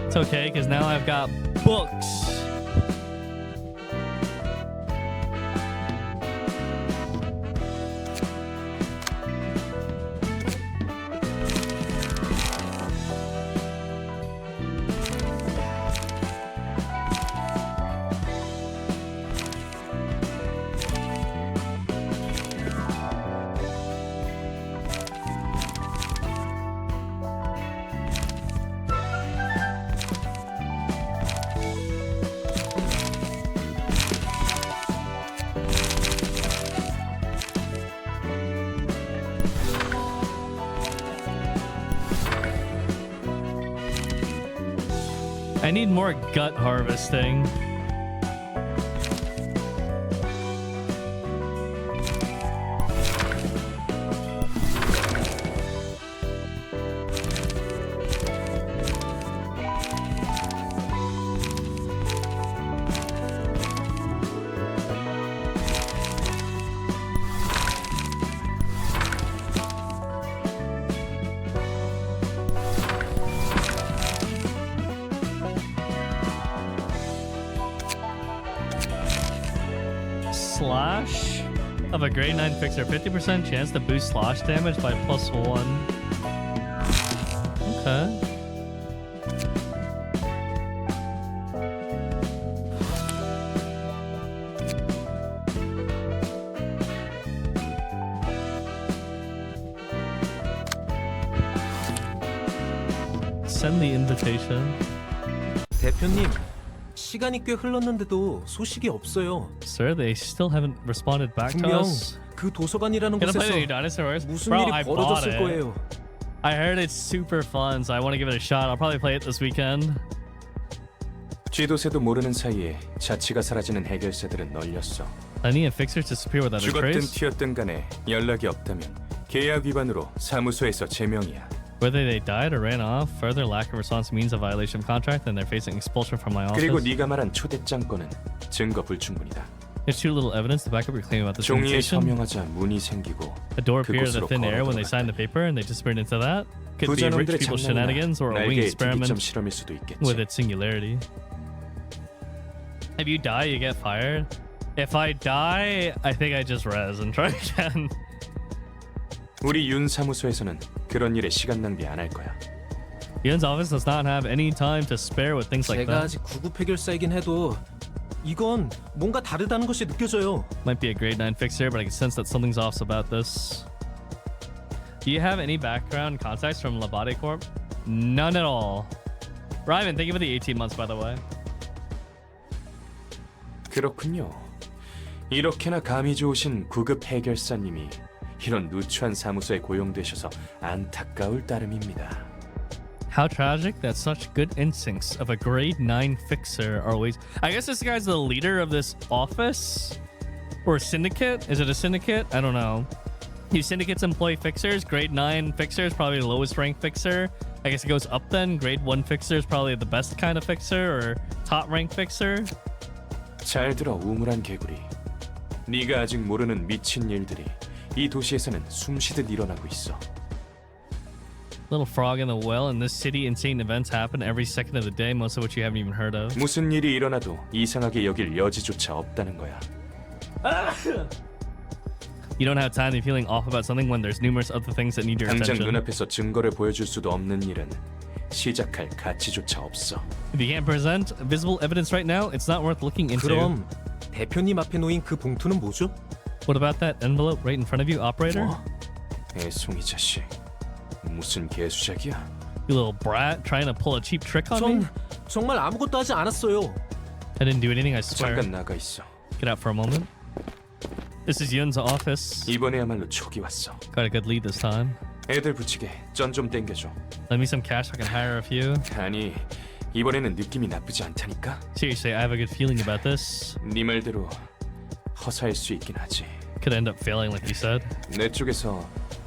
S1: It's okay, because now I've got books. I need more gut harvesting. Slash of a grade 9 fixer, 50% chance to boost slash damage by +1. Okay. Send the invitation.
S8: 대표님, 시간이 꽤 흘렀는데도 소식이 없어요.
S1: Sir, they still haven't responded back to
S8: 분명
S1: us.
S8: 그 도서관이라는
S1: Gonna play
S8: 곳에서
S1: the new dinosaurs?
S8: 무슨
S1: Bro,
S8: 일이
S1: I bought
S8: 벌어졌을
S1: it.
S8: 거예요.
S1: I heard it's super fun, so I want to give it a shot. I'll probably play it this weekend.
S9: 쥐도새도 모르는 사이에 자취가 사라지는 해결사들은 널렸어.
S1: I need a fixer to disappear without a
S9: 죽었든
S1: trace.
S9: 튀었든 간에 연락이 없다면 계약 위반으로 사무소에서 제명이야.
S1: Whether they died or ran off, further lack of response means a violation of contract and they're facing expulsion from my office.
S9: 그리고 네가 말한 초대장 건은 증거 불충분이다.
S1: There's too little evidence to back up your claim about this
S9: 종이에
S1: invitation.
S9: 서명하자 문이 생기고
S1: A door appeared in
S9: 그곳으로
S1: the thin air when they
S9: 걸어
S1: signed the paper and they disappeared into that. Could be rich
S9: 부자놈들의
S1: people's
S9: 장난이나
S1: shenanigans or a wing
S9: 날개의
S1: experiment
S9: 특이점 실험일 수도 있겠지.
S1: with its singularity. If you die, you get fired. If I die, I think I just res and try again.
S9: 우리 윤 사무소에서는 그런 일에 시간 낭비 안 할 거야.
S1: Yun's office does not have any time to spare with things like
S8: 제가
S1: that.
S8: 아직 9급 해결사이긴 해도 이건 뭔가 다르다는 것이 느껴져요.
S1: Might be a grade 9 fixer, but I can sense that something's off about this. Do you have any background contacts from Labate Corp? None at all. Ryman, thank you for the 18 months, by the way.
S9: 그렇군요. 이렇게나 감이 좋으신 9급 해결사님이 이런 누추한 사무소에 고용되셔서 안타까울 따름입니다.
S1: How tragic that such good instincts of a grade 9 fixer are always... I guess this guy's the leader of this office? Or syndicate? Is it a syndicate? I don't know. Do syndicates employ fixers? Grade 9 fixer is probably the lowest rank fixer. I guess it goes up then. Grade 1 fixer is probably the best kind of fixer or top rank fixer.
S9: 잘 들어 우물한 개구리. 네가 아직 모르는 미친 일들이 이 도시에서는 숨쉬듯 일어나고 있어.
S1: Little frog in the well. In this city, insane events happen every second of the day, most of which you haven't even heard of.
S9: 무슨 일이 일어나도 이상하게 여길 여지조차 없다는 거야.
S1: You don't have time to be feeling off about something when there's numerous other things that need your
S9: 당장
S1: attention.
S9: 눈앞에서 증거를 보여줄 수도 없는 일은 시작할 가치조차 없어.
S1: If you can't present visible evidence right now, it's not worth looking into.
S8: 그럼 대표님 앞에 놓인 그 봉투는 뭐죠?
S1: What about that envelope right in front of you, operator?
S9: 뭐? 애송이 자식. 무슨 개수작이야?
S1: You little brat, trying to pull a cheap trick on me?
S8: 전 정말 아무것도 하지 않았어요.
S1: I didn't do anything, I swear.
S9: 잠깐 나가 있어.
S1: Get out for a moment. This is Yun's office.
S9: 이번에야말로 촉이 왔어.
S1: Got a good lead this time.
S9: 애들 붙이게 전 좀 땡겨줘.
S1: Let me some cash so I can hire a few.
S9: 아니 이번에는 느낌이 나쁘지 않다니까.
S1: Seriously, I have a good feeling about this.
S9: 네 말대로 허사일 수 있긴 하지.
S1: Could end up failing like you said.
S9: 내 쪽에서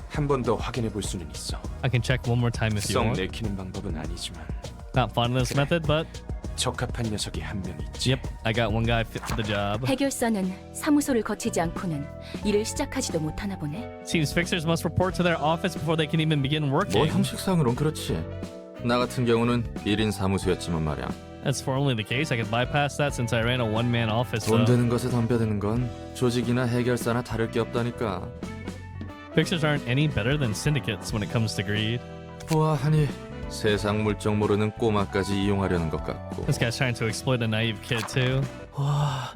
S9: 한 번 더 확인해 볼 수는 있어.
S1: I can check one more time if you
S9: 썩
S1: want.
S9: 내키는 방법은 아니지만
S1: Not fond of this method, but
S9: 적합한 녀석이 한 명 있지.
S1: yep, I got one guy fit for the job.
S2: 해결사는 사무소를 거치지 않고는 일을 시작하지도 못하나 보네.
S1: Seems fixers must report to their office before they can even begin
S3: 뭐
S1: working.
S3: 형식상으로는 그렇지. 나 같은 경우는 1인 사무소였지만 말이야.
S1: That's formally the case. I could bypass that since I ran a one-man office.
S3: 돈
S1: Though.
S3: 되는 것에 덤벼드는 건 조직이나 해결사나 다를 게 없다니까.
S1: Fixers aren't any better than syndicates when it comes to greed.
S3: 보아하니 세상 물정 모르는 꼬마까지 이용하려는 것 같고.
S1: This guy's trying to exploit a naive kid too.
S8: 와,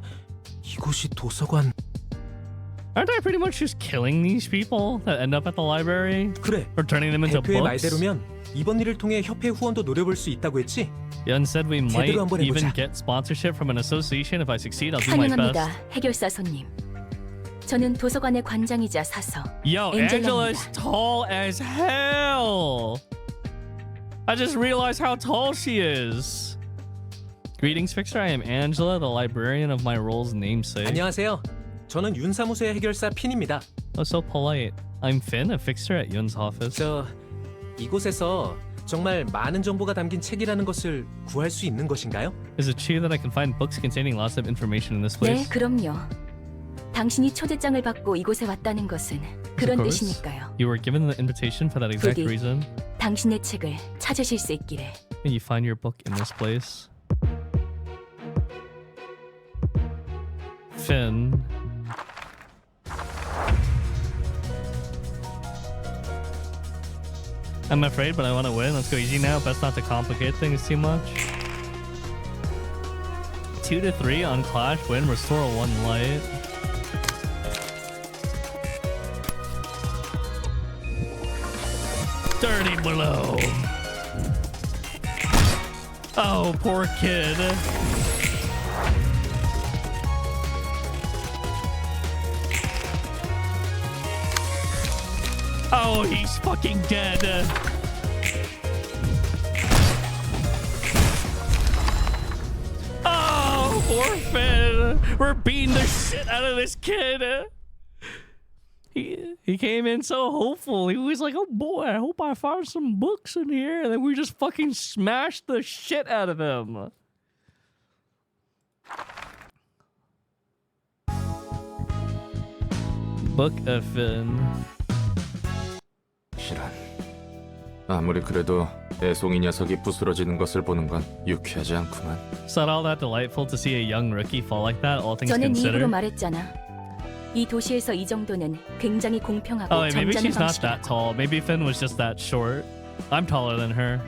S8: 이곳이 도서관.
S1: Aren't I pretty much just killing these people that end up at the library?
S8: 그래.
S1: Or turning them into
S8: 대표의
S1: books?
S8: 말대로면 이번 일을 통해 협회 후원도 노려볼 수 있다고 했지?
S1: Yun said we might
S8: 제대로 한번
S1: even
S8: 해보자.
S1: get sponsorship from an association. If I succeed, I'll do my
S2: 환영합니다,
S1: best.
S2: 해결사 손님. 저는 도서관의 관장이자 사서
S1: Yo, Angela's
S2: 엔젤라입니다.
S1: tall as hell. I just realized how tall she is. Greetings, Fixer. I am Angela, the librarian of my role's namesake.
S8: 안녕하세요. 저는 윤 사무소의 해결사 핀입니다.
S1: Oh, so polite. I'm Finn, a fixer at Yun's office.
S8: 저 이곳에서 정말 많은 정보가 담긴 책이라는 것을 구할 수 있는 것인가요?
S1: Is it true that I can find books containing lots of information in this
S2: 네,
S1: place?
S2: 그럼요. 당신이 초대장을 받고 이곳에 왔다는 것은 그런
S1: course.
S2: 뜻이니까요.
S1: You were given the invitation for that exact
S2: 부디
S1: reason.
S2: 당신의 책을 찾으실 수 있기를.
S1: And you find your book in this place. Finn. I'm afraid, but I want to win. Let's go easy now. Best not to complicate things too much. 2 to 3 on Clash. Win. Restore 1 light. Dirty blow. Oh, poor kid. Oh, he's fucking dead. Oh, poor Finn. We're beating the shit out of this kid. He... He came in so hopeful. He was like, "Oh boy, I hope I find some books in here." And then we just fucking smashed the shit out of him. Book of Finn.
S3: 실한. 아무리 그래도 애송이 녀석이 부스러지는 것을 보는 건 유쾌하지 않구만.
S1: It's not all that delightful to see a young rookie fall like that, all things
S2: 저는
S1: considered.
S2: 입으로 말했잖아. 이 도시에서 이 정도는 굉장히 공평하고
S1: Oh, maybe
S2: 점잖은
S1: she's not that
S2: 방식이라고.
S1: tall. Maybe Finn was just that short. I'm taller than her.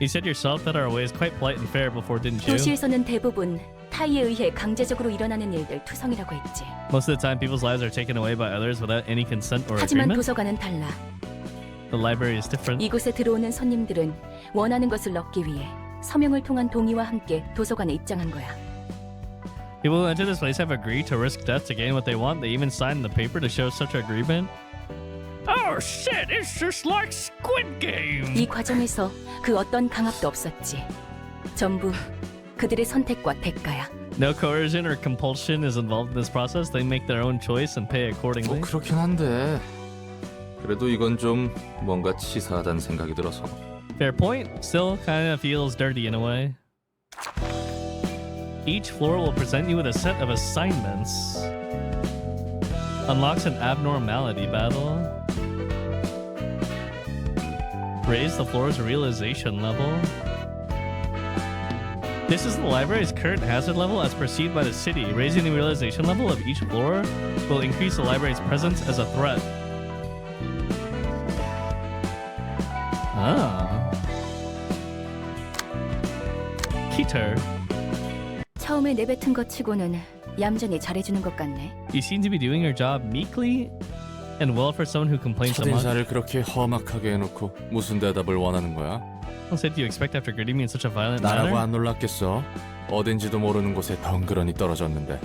S1: You said yourself that our way is quite polite and fair before, didn't you?
S2: 도시에서는 대부분 타이에 의해 강제적으로 일어나는 일들 투성이라고 했지.
S1: Most of the time, people's lives are taken away by others without any consent or
S2: 하지만
S1: agreement.
S2: 도서관은 달라.
S1: The library is different.
S2: 이곳에 들어오는 손님들은 원하는 것을 얻기 위해 서명을 통한 동의와 함께 도서관에 입장한 거야.
S1: People who enter this place have agreed to risk death to gain what they want. They even signed the paper to show such agreement. Oh shit! It's just like Squid Game.
S2: 이 과정에서 그 어떤 강압도 없었지. 전부 그들의 선택과 대가야.
S1: No coercion or compulsion is involved in this process. They make their own choice and pay accordingly.
S3: 뭐 그렇긴 한데 그래도 이건 좀 뭔가 치사하다는 생각이 들어서.
S1: Fair point. Still, kind of feels dirty in a way. Each floor will present you with a set of assignments. Unlocks an abnormality battle. Raise the floor's realization level. This is the library's current hazard level as perceived by the city. Raising the realization level of each floor will increase the library's presence as a threat. Ah. Keter.
S2: 처음에 내뱉은 것 치고는 얌전히 잘해주는 것 같네.
S1: You seem to be doing your job meekly and well for someone who complains so much.
S3: 첫인사를 그렇게 험악하게 해놓고 무슨 대답을 원하는 거야?
S1: What did you expect after greeting me in such a violent
S3: 나라고
S1: manner?
S3: 안 놀랐겠어? 어딘지도 모르는 곳에 덩그러니 떨어졌는데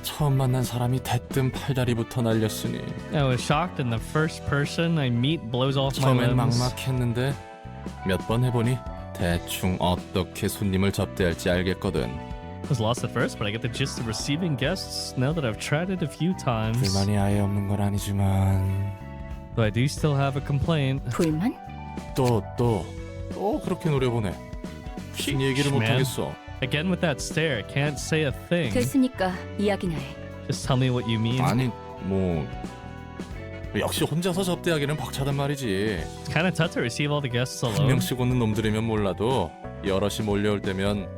S3: 처음 만난 사람이 대뜸 팔다리부터 날렸으니
S1: I was shocked and the first person I meet blows off my
S3: 처음엔
S1: limbs.
S3: 막막했는데 몇 번 해보니 대충 어떻게 손님을 접대할지 알겠거든.
S1: I was lost at first, but I get the gist of receiving guests now that I've tried it a few times.
S3: 불만이 아예 없는 건 아니지만
S1: Though I do still have a complaint.
S2: 불만?
S3: 또 그렇게 노려보네. 무슨 얘기를
S1: man.
S3: 못하겠어.
S1: Again with that stare, can't say a thing.
S2: 됐으니까 이야기나 해.
S1: Just tell me what you mean.
S3: 아니 뭐 역시 혼자서 접대하기는 벅차단 말이지.
S1: It's kind of tough to receive all the guests
S3: 한
S1: alone.
S3: 명씩 오는 놈들이면 몰라도 여럿이 몰려올 때면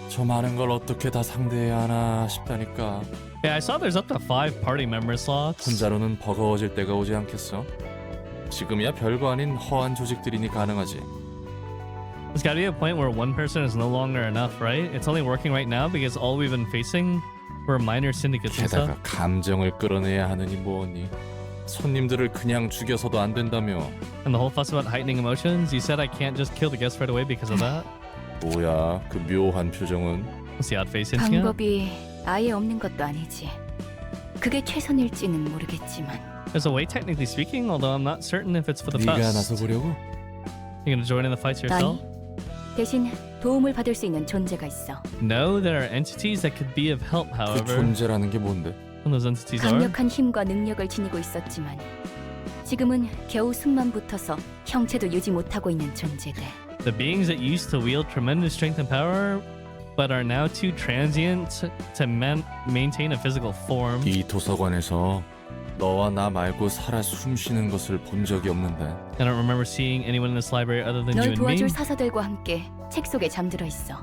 S3: 저 많은 걸 어떻게 다 상대해야 하나 싶다니까.
S1: Yeah, I saw there's up to 5 party member slots.
S3: 혼자로는 버거워질 때가 오지 않겠어? 지금이야 별거 아닌 허한 조직들이니 가능하지.
S1: There's got to be a point where one person is no longer enough, right? It's only working right now because all we've been facing were minor syndicates and stuff.
S3: 게다가 감정을 끌어내야 하느니 뭐니. 손님들을 그냥 죽여서도 안 된다며.
S1: And the whole fuss about heightening emotions. You said I can't just kill the guests right away because of that.
S3: 뭐야 그 묘한 표정은.
S1: What's the odd face hinting at?
S2: 방법이 아예 없는 것도 아니지. 그게 최선일지는 모르겠지만.
S1: There's a way, technically speaking, although I'm not certain if it's for the
S3: 네가
S1: best.
S3: 나서 보려고?
S1: You gonna join in the fights yourself?
S2: 아니, 대신 도움을 받을 수 있는 존재가 있어.
S1: No, there are entities that could be of help,
S3: 그
S1: however.
S3: 존재라는 게 뭔데?
S1: And those entities are?
S2: 강력한 힘과 능력을 지니고 있었지만 지금은 겨우 숨만 붙어서 형체도 유지 못하고 있는 존재들.
S1: The beings that used to wield tremendous strength and power, but are now too transient to maintain a physical form.
S3: 이 도서관에서 너와 나 말고 살아 숨쉬는 것을 본 적이 없는데.
S1: I don't remember seeing anyone in this library other than you
S2: 널
S1: and me.
S2: 도와줄 사서들과 함께 책 속에 잠들어 있어.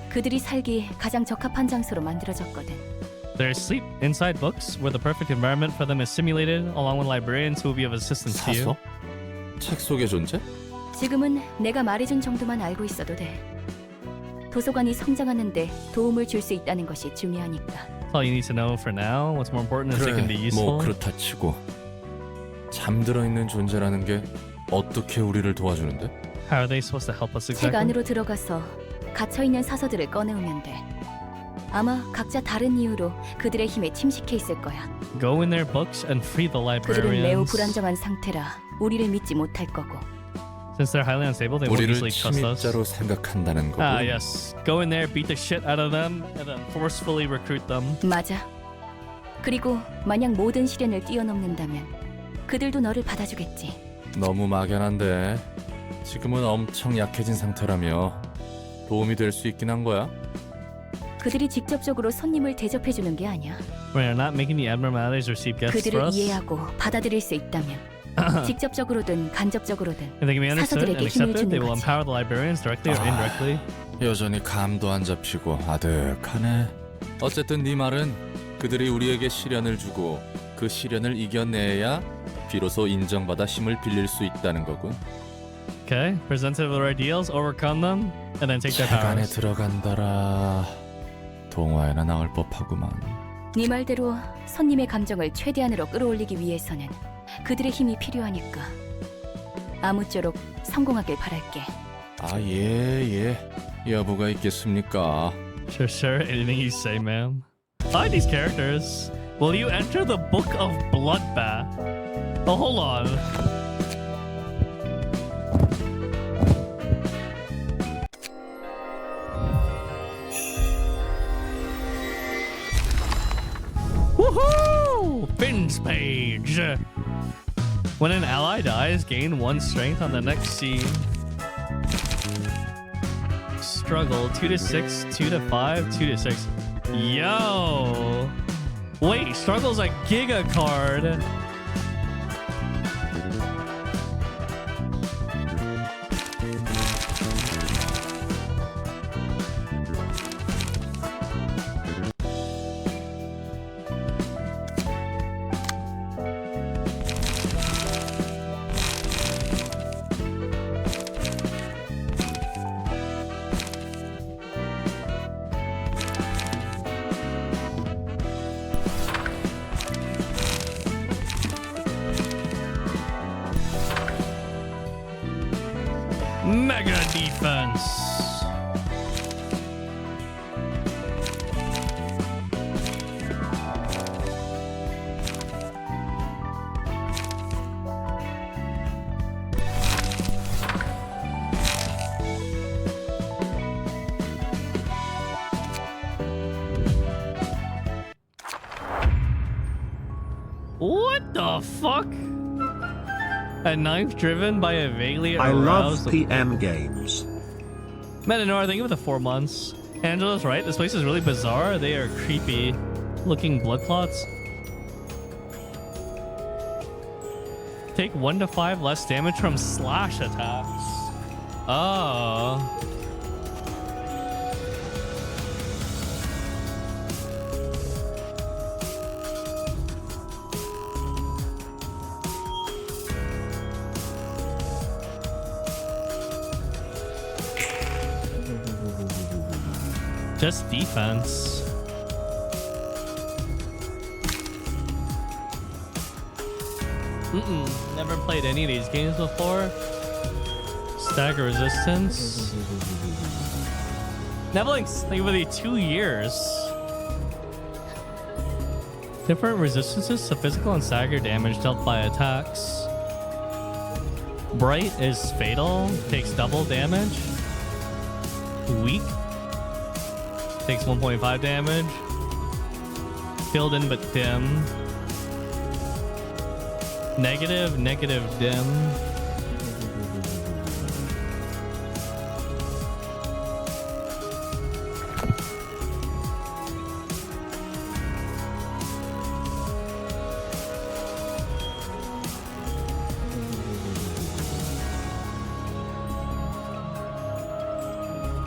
S2: 그들이 살기 가장 적합한 장소로 만들어졌거든.
S1: They sleep inside books, where the perfect environment for them is simulated, along with librarians who will be of assistance to you.
S3: 사서? 책 속의 존재?
S2: 지금은 내가 말해준 정도만 알고 있어도 돼. 도서관이 성장하는데 도움을 줄 수 있다는 것이 중요하니까.
S1: That's all you need to know for now. What's more important is they can be useful.
S3: 뭐 그렇다 치고 잠들어 있는 존재라는 게 어떻게 우리를 도와주는데?
S1: How are they supposed to help us
S2: 책
S1: exactly?
S2: 안으로 들어가서 갇혀있는 사서들을 꺼내오면 돼. 아마 각자 다른 이유로 그들의 힘에 침식해 있을 거야.
S1: Go in their books and free the
S2: 그들은 매우
S1: librarians.
S2: 불안정한 상태라 우리를 믿지 못할 거고.
S1: Since they're highly unstable, they won't
S3: 우리를
S1: easily trust us.
S3: 침입자로 생각한다는 거고.
S1: Ah, yes. Go in there, beat the shit out of them, and then forcefully recruit them.
S2: 맞아. 그리고 만약 모든 시련을 뛰어넘는다면 그들도 너를 받아주겠지.
S3: 너무 막연한데. 지금은 엄청 약해진 상태라며 도움이 될 수 있긴 한 거야?
S2: 그들이 직접적으로 손님을 대접해주는 게 아니야.
S1: Wait, are not making the abnormalities receive gifts for
S2: 그들을
S1: us?
S2: 이해하고 받아들일 수 있다면 직접적으로든 간접적으로든
S1: If they can be understood and
S2: 사서들에게 힘을
S1: accepted, they
S2: 주는
S1: will
S2: 거지.
S1: empower the librarians directly or indirectly.
S3: 여전히 감도 안 잡히고 아득하네. 어쨌든 네 말은 그들이 우리에게 시련을 주고 그 시련을 이겨내야 비로소 인정받아 힘을 빌릴 수 있다는 거군.
S1: Okay, presented with our ideals, overcome them, and then take their
S3: 책 안에
S1: powers.
S3: 들어간다라. 동화에나 나올 법하구만.
S2: 네 말대로 손님의 감정을 최대한으로 끌어올리기 위해서는 그들의 힘이 필요하니까 아무쪼록 성공하길 바랄게.
S3: 아, 예. 여부가 있겠습니까?
S1: Sure, anything you say, ma'am. I like these characters. Will you enter the Book of Bloodbath? Oh, hold on. Woohoo! Fins page. When an ally dies, gain 1 strength on the next scene. Struggle 2 to 6, 2 to 5, 2 to 6. Yo! Wait, struggle's a giga card. Mega defense. What the fuck? A knife driven by a vaguely
S10: I love
S1: aroused...
S10: PM games.
S1: Metanor, thank you for the 4 months. Angela's right, this place is really bizarre. They are creepy looking blood clots. Take 1 to 5 less damage from slash attacks. Oh. Just defense. Never played any of these games before. Stagger resistance. Never like literally 2 years. Different resistances to physical and stagger damage dealt by attacks. Bright is fatal, takes double damage. Weak takes 1.5 damage. Filled in but dim. Negative, negative, dim.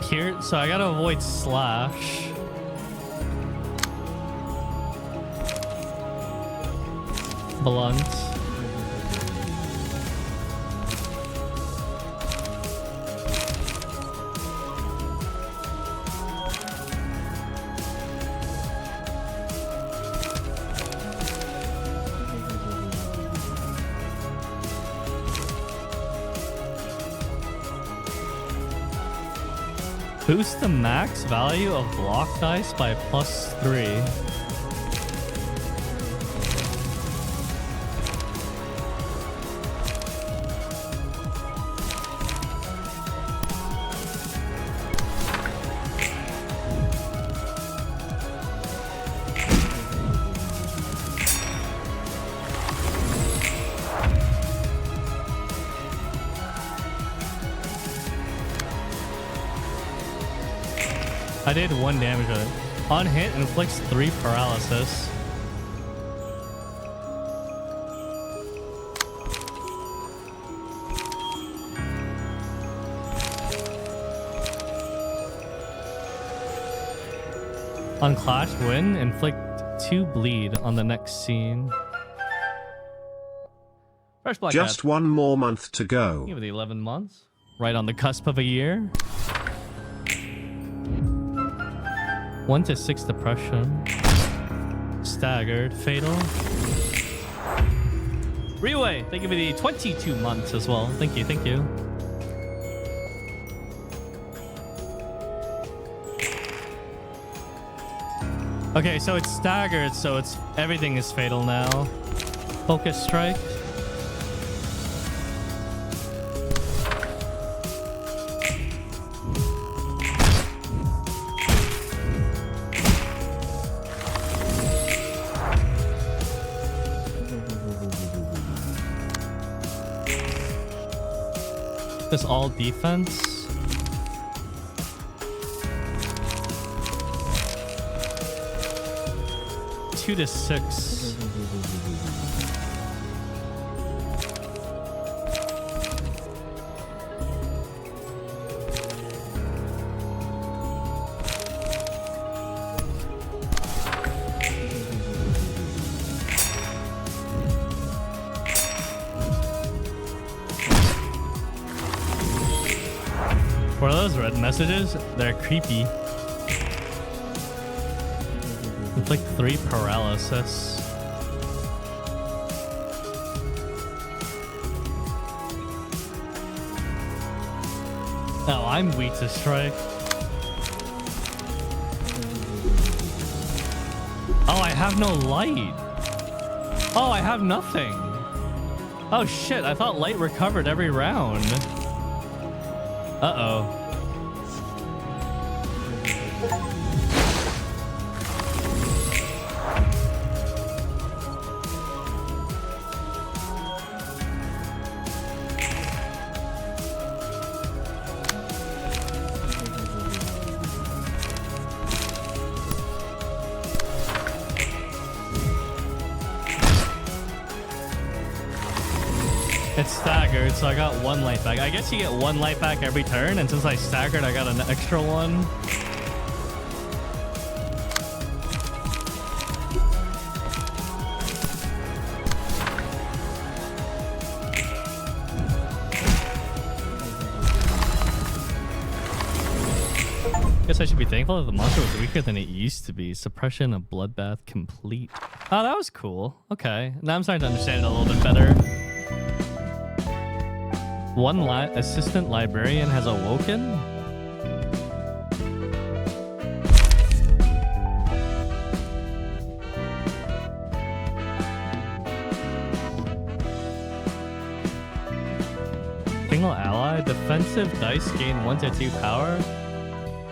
S1: Here, so I gotta avoid slash. Blunt. Boost the max value of block dice by +3. I did 1 damage with it. On hit, inflicts 3 paralysis. On Clash Win, inflict 2 bleed on the next scene. Fresh Black
S10: Just
S1: Hat.
S10: 1 more month to go.
S1: Give it 11 months. Right on the cusp of a year. 1 to 6 depression. Staggered. Fatal. Riway, thank you for the 22 months as well. Thank you, thank you. Okay, so it's staggered, so it's everything is fatal now. Focus strike. This all defense. Two to 6. What are those red messages? They're creepy. Inflict 3 paralysis. Oh, I'm weak to strike. Oh, I have no light. Oh, I have nothing. Oh shit, I thought light recovered every round. Uh-oh. It's staggered, so I got 1 life back. I guess you get 1 life back every turn, and since I staggered, I got an extra 1. Guess I should be thankful that the monster was weaker than it used to be. Suppression of Bloodbath complete. Oh, that was cool. Okay, now I'm starting to understand it a little bit better. 1 assistant librarian has awoken. Single ally, defensive dice gain 1 to 2 power.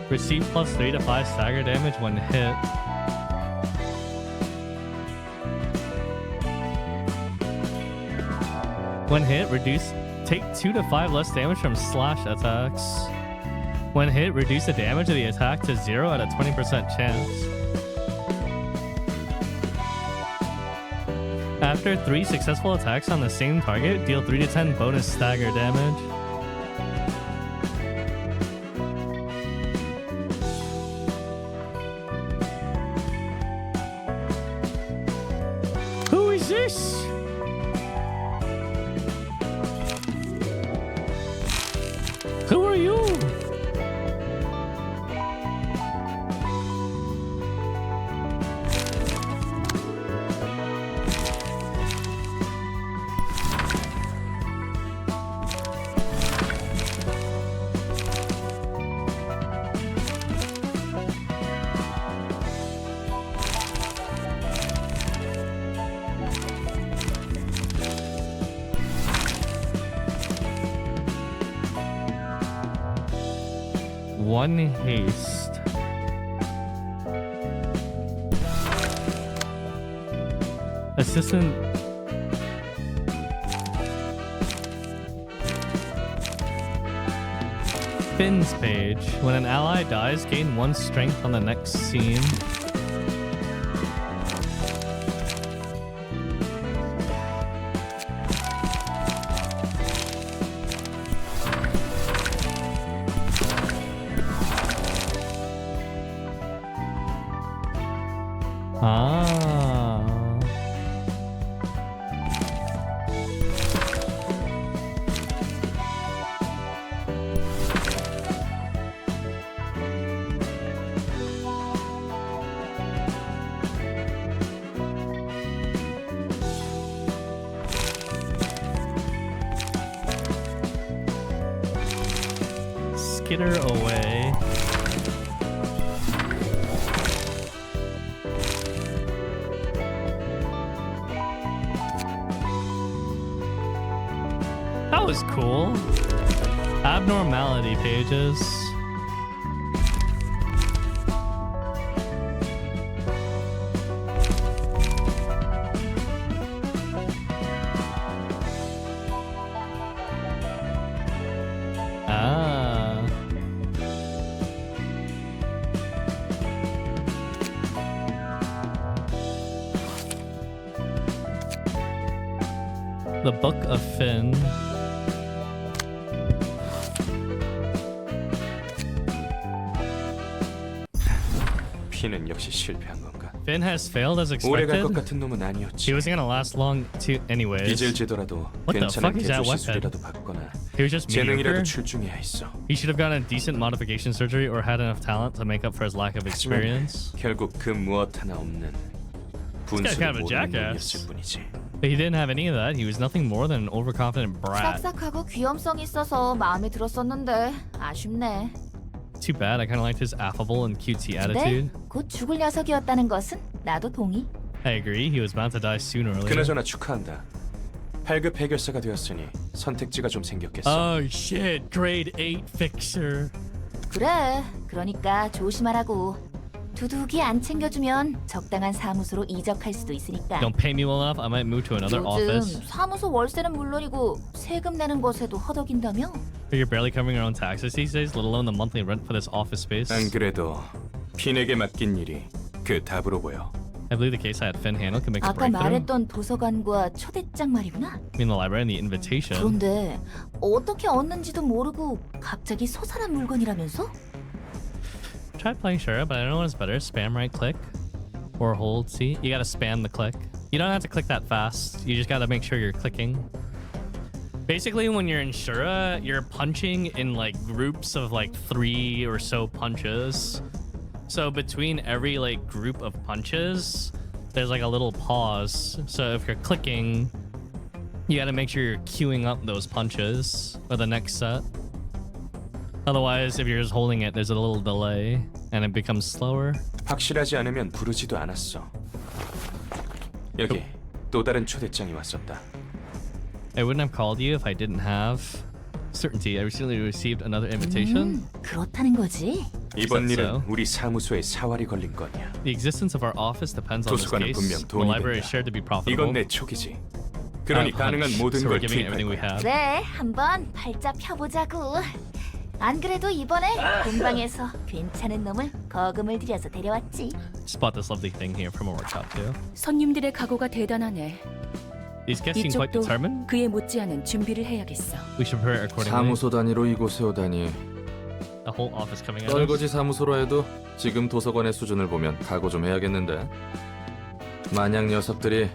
S1: Receive plus 3 to 5 stagger damage when hit. When hit, take 2 to 5 less damage from slash attacks. When hit, reduce the damage of the attack to 0 at a 20% chance. After 3 successful attacks on the same target, deal 3 to 10 bonus stagger damage. Who is this? Who are you? One haste. Assistant. Finn's page. When an ally dies, gain 1 strength on the next scene. Ah. Skitter away. That was cool. Abnormality pages. Ah. The Book of Finn.
S9: 피는 역시 실패한 건가?
S1: Finn has failed as
S9: 오래 갈 것
S1: expected.
S9: 같은 놈은 아니었지.
S1: He wasn't gonna last long to anyways.
S9: 빚을 지더라도
S1: What the
S9: 괜찮은
S1: fuck is that
S9: 개조
S1: weapon?
S9: 시술이라도 받거나
S1: He was just
S9: 재능이라도
S1: mediocre.
S9: 출중해야 있어.
S1: He should have gotten a decent modification surgery or had enough talent to make up for his lack of
S9: 하지만
S1: experience.
S9: 결국 그 무엇 하나 없는
S1: guy's kind
S9: 분수를
S1: of a
S9: 모르는
S1: jackass.
S9: 놈이었을 뿐이지.
S1: But he didn't have any of that. He was nothing more than an overconfident brat.
S10: 싹싹하고 귀염성 있어서 마음에 들었었는데 아쉽네.
S1: Too bad. I kind of liked his affable and cutesy
S10: 근데
S1: attitude.
S10: 곧 죽을 녀석이었다는 것은 나도 동의.
S1: I agree. He was bound to die sooner or later.
S9: 그나저나 축하한다. 8급 해결사가 되었으니 선택지가 좀 생겼겠어.
S1: Oh shit! Grade 8 fixer.
S10: 그래. 그러니까 조심하라고. 두둑이 안 챙겨주면 적당한 사무소로 이적할 수도 있으니까.
S1: Don't pay me well enough. I might move to another office.
S10: 요즘 사무소 월세는 물론이고 세금 내는 것에도 허덕인다며?
S1: But you're barely covering your own taxes these days, let alone the monthly rent for this office space.
S9: 안 그래도 핀에게 맡긴 일이 그 답으로 보여.
S1: I believe the case I had Finn handle could make a
S10: 아까
S1: breakthrough.
S10: 말했던 도서관과 초대장 말이구나.
S1: I mean the library and the invitation.
S10: 그런데 어떻게 얻는지도 모르고 갑자기 솟아난 물건이라면서?
S1: Try playing sure, but I don't know what's better. Spam right click or hold C. You gotta spam the click. You don't have to click that fast. You just gotta make sure you're clicking. Basically, when you're in Shura, you're punching in like groups of like 3 or so punches. So between every like group of punches, there's like a little pause. So if you're clicking, you gotta make sure you're queuing up those punches for the next set. Otherwise, if you're just holding it, there's a little delay and it becomes slower.
S9: 확실하지 않으면 부르지도 않았어. 여기 또 다른 초대장이 왔었다.
S1: I wouldn't have called you if I didn't have certainty. I recently received another invitation.
S10: 그렇다는 거지.
S9: 이번
S1: Is that
S9: 일은
S1: so?
S9: 우리 사무소에 사활이 걸린 건이야.
S1: The existence of our office depends on this
S9: 도서관은
S1: case.
S9: 분명
S1: The
S9: 돈이
S1: library is
S9: 된다.
S1: shared to be
S9: 이건
S1: profitable.
S9: 내 촉이지. 그러니 가능한 모든
S1: So
S9: 걸
S1: we're giving
S9: 투입할
S1: everything we
S9: 거야.
S1: have.
S10: 그래, 한번 팔자 펴보자고. 안 그래도 이번에 공방에서 괜찮은 놈을 거금을 들여서 데려왔지.
S1: Just bought this lovely thing here from a workshop too.
S2: 손님들의 각오가 대단하네.
S1: These guests seem quite
S2: 이쪽도
S1: determined.
S2: 그에 못지않은 준비를 해야겠어.
S1: We should prepare accordingly.
S3: 사무소 단위로 이곳에 오다니.
S1: A whole office coming out.
S3: 떨거지 사무소로 해도 지금 도서관의 수준을 보면 각오 좀 해야겠는데. 만약 녀석들이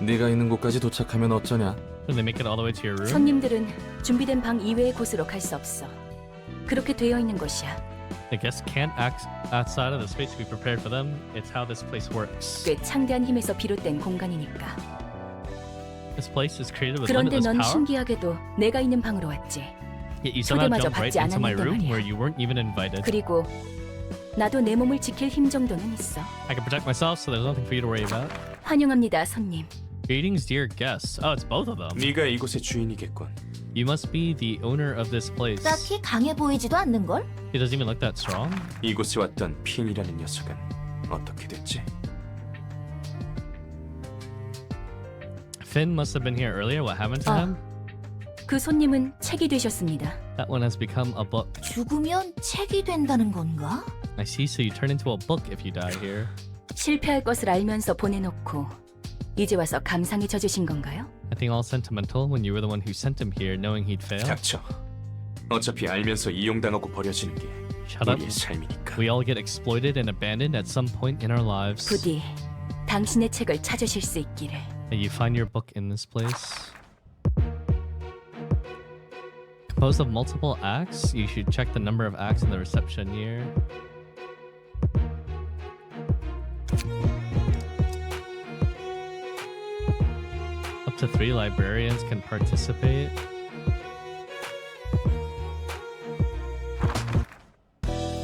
S3: 네가 있는 곳까지 도착하면 어쩌냐?
S1: When they make it all the way to your room.
S2: 손님들은 준비된 방 이외의 곳으로 갈 수 없어. 그렇게 되어 있는 것이야.
S1: The guests can't act outside of the space we prepared for them. It's how this place works.
S2: 꽤 창대한 힘에서 비롯된 공간이니까.
S1: This place is created with
S2: 그런데
S1: limitless
S2: 넌
S1: power.
S2: 신기하게도 내가 있는 방으로 왔지.
S1: Yet you somehow
S2: 초대마저
S1: jumped right
S2: 받지
S1: into my
S2: 않았는데
S1: room
S2: 말이야.
S1: where you weren't even invited.
S2: 그리고 나도 내 몸을 지킬 힘 정도는 있어.
S1: I can protect myself, so there's nothing for you to worry about.
S2: 환영합니다, 손님.
S1: Greetings, dear guests. Oh, it's both of them.
S9: 네가 이곳의 주인이겠군.
S1: You must be the owner of this place.
S10: 딱히 강해 보이지도 않는 걸?
S1: He doesn't even look that strong.
S9: 이곳에 왔던 핀이라는 녀석은 어떻게 됐지?
S1: Finn must have been here earlier. What happened to him?
S2: 그 손님은 책이 되셨습니다.
S1: That one has become a book.
S10: 죽으면 책이 된다는 건가?
S1: I see, so you turn into a book if you die here.
S2: 실패할 것을 알면서 보내놓고 이제 와서 감상에 젖으신 건가요?
S1: Acting all sentimental when you were the one who sent him here knowing he'd fail.
S9: 닥쳐. 어차피 알면서 이용당하고 버려지는 게
S1: Shut up.
S9: 우리의 삶이니까.
S1: We all get exploited and abandoned at some point in our lives.
S2: 부디 당신의 책을 찾으실 수 있기를.
S1: And you find your book in this place. Composed of multiple acts, you should check the number of acts in the reception year. Up to 3 librarians can participate.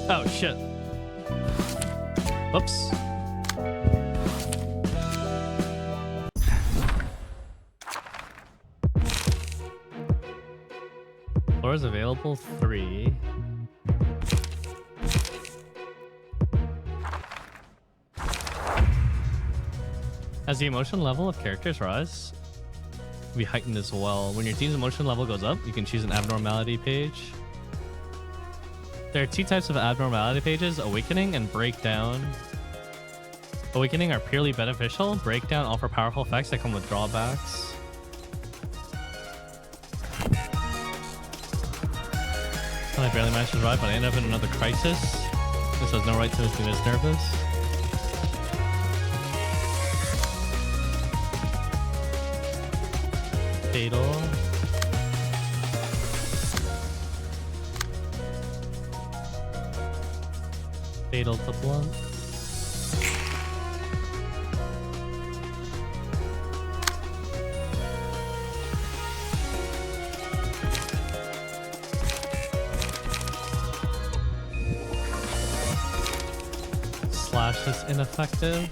S1: Oh shit. Oops. Floors available 3. As the emotion level of characters rise, be heightened as well. When your team's emotion level goes up, you can choose an abnormality page. There are 2 types of abnormality pages, Awakening and Breakdown. Awakening are purely beneficial. Breakdown offer powerful effects that come with drawbacks. I barely managed to survive, but I ended up in another crisis. This has no right to make me this nervous. Fatal. Fatal to blunt. Slash is ineffective.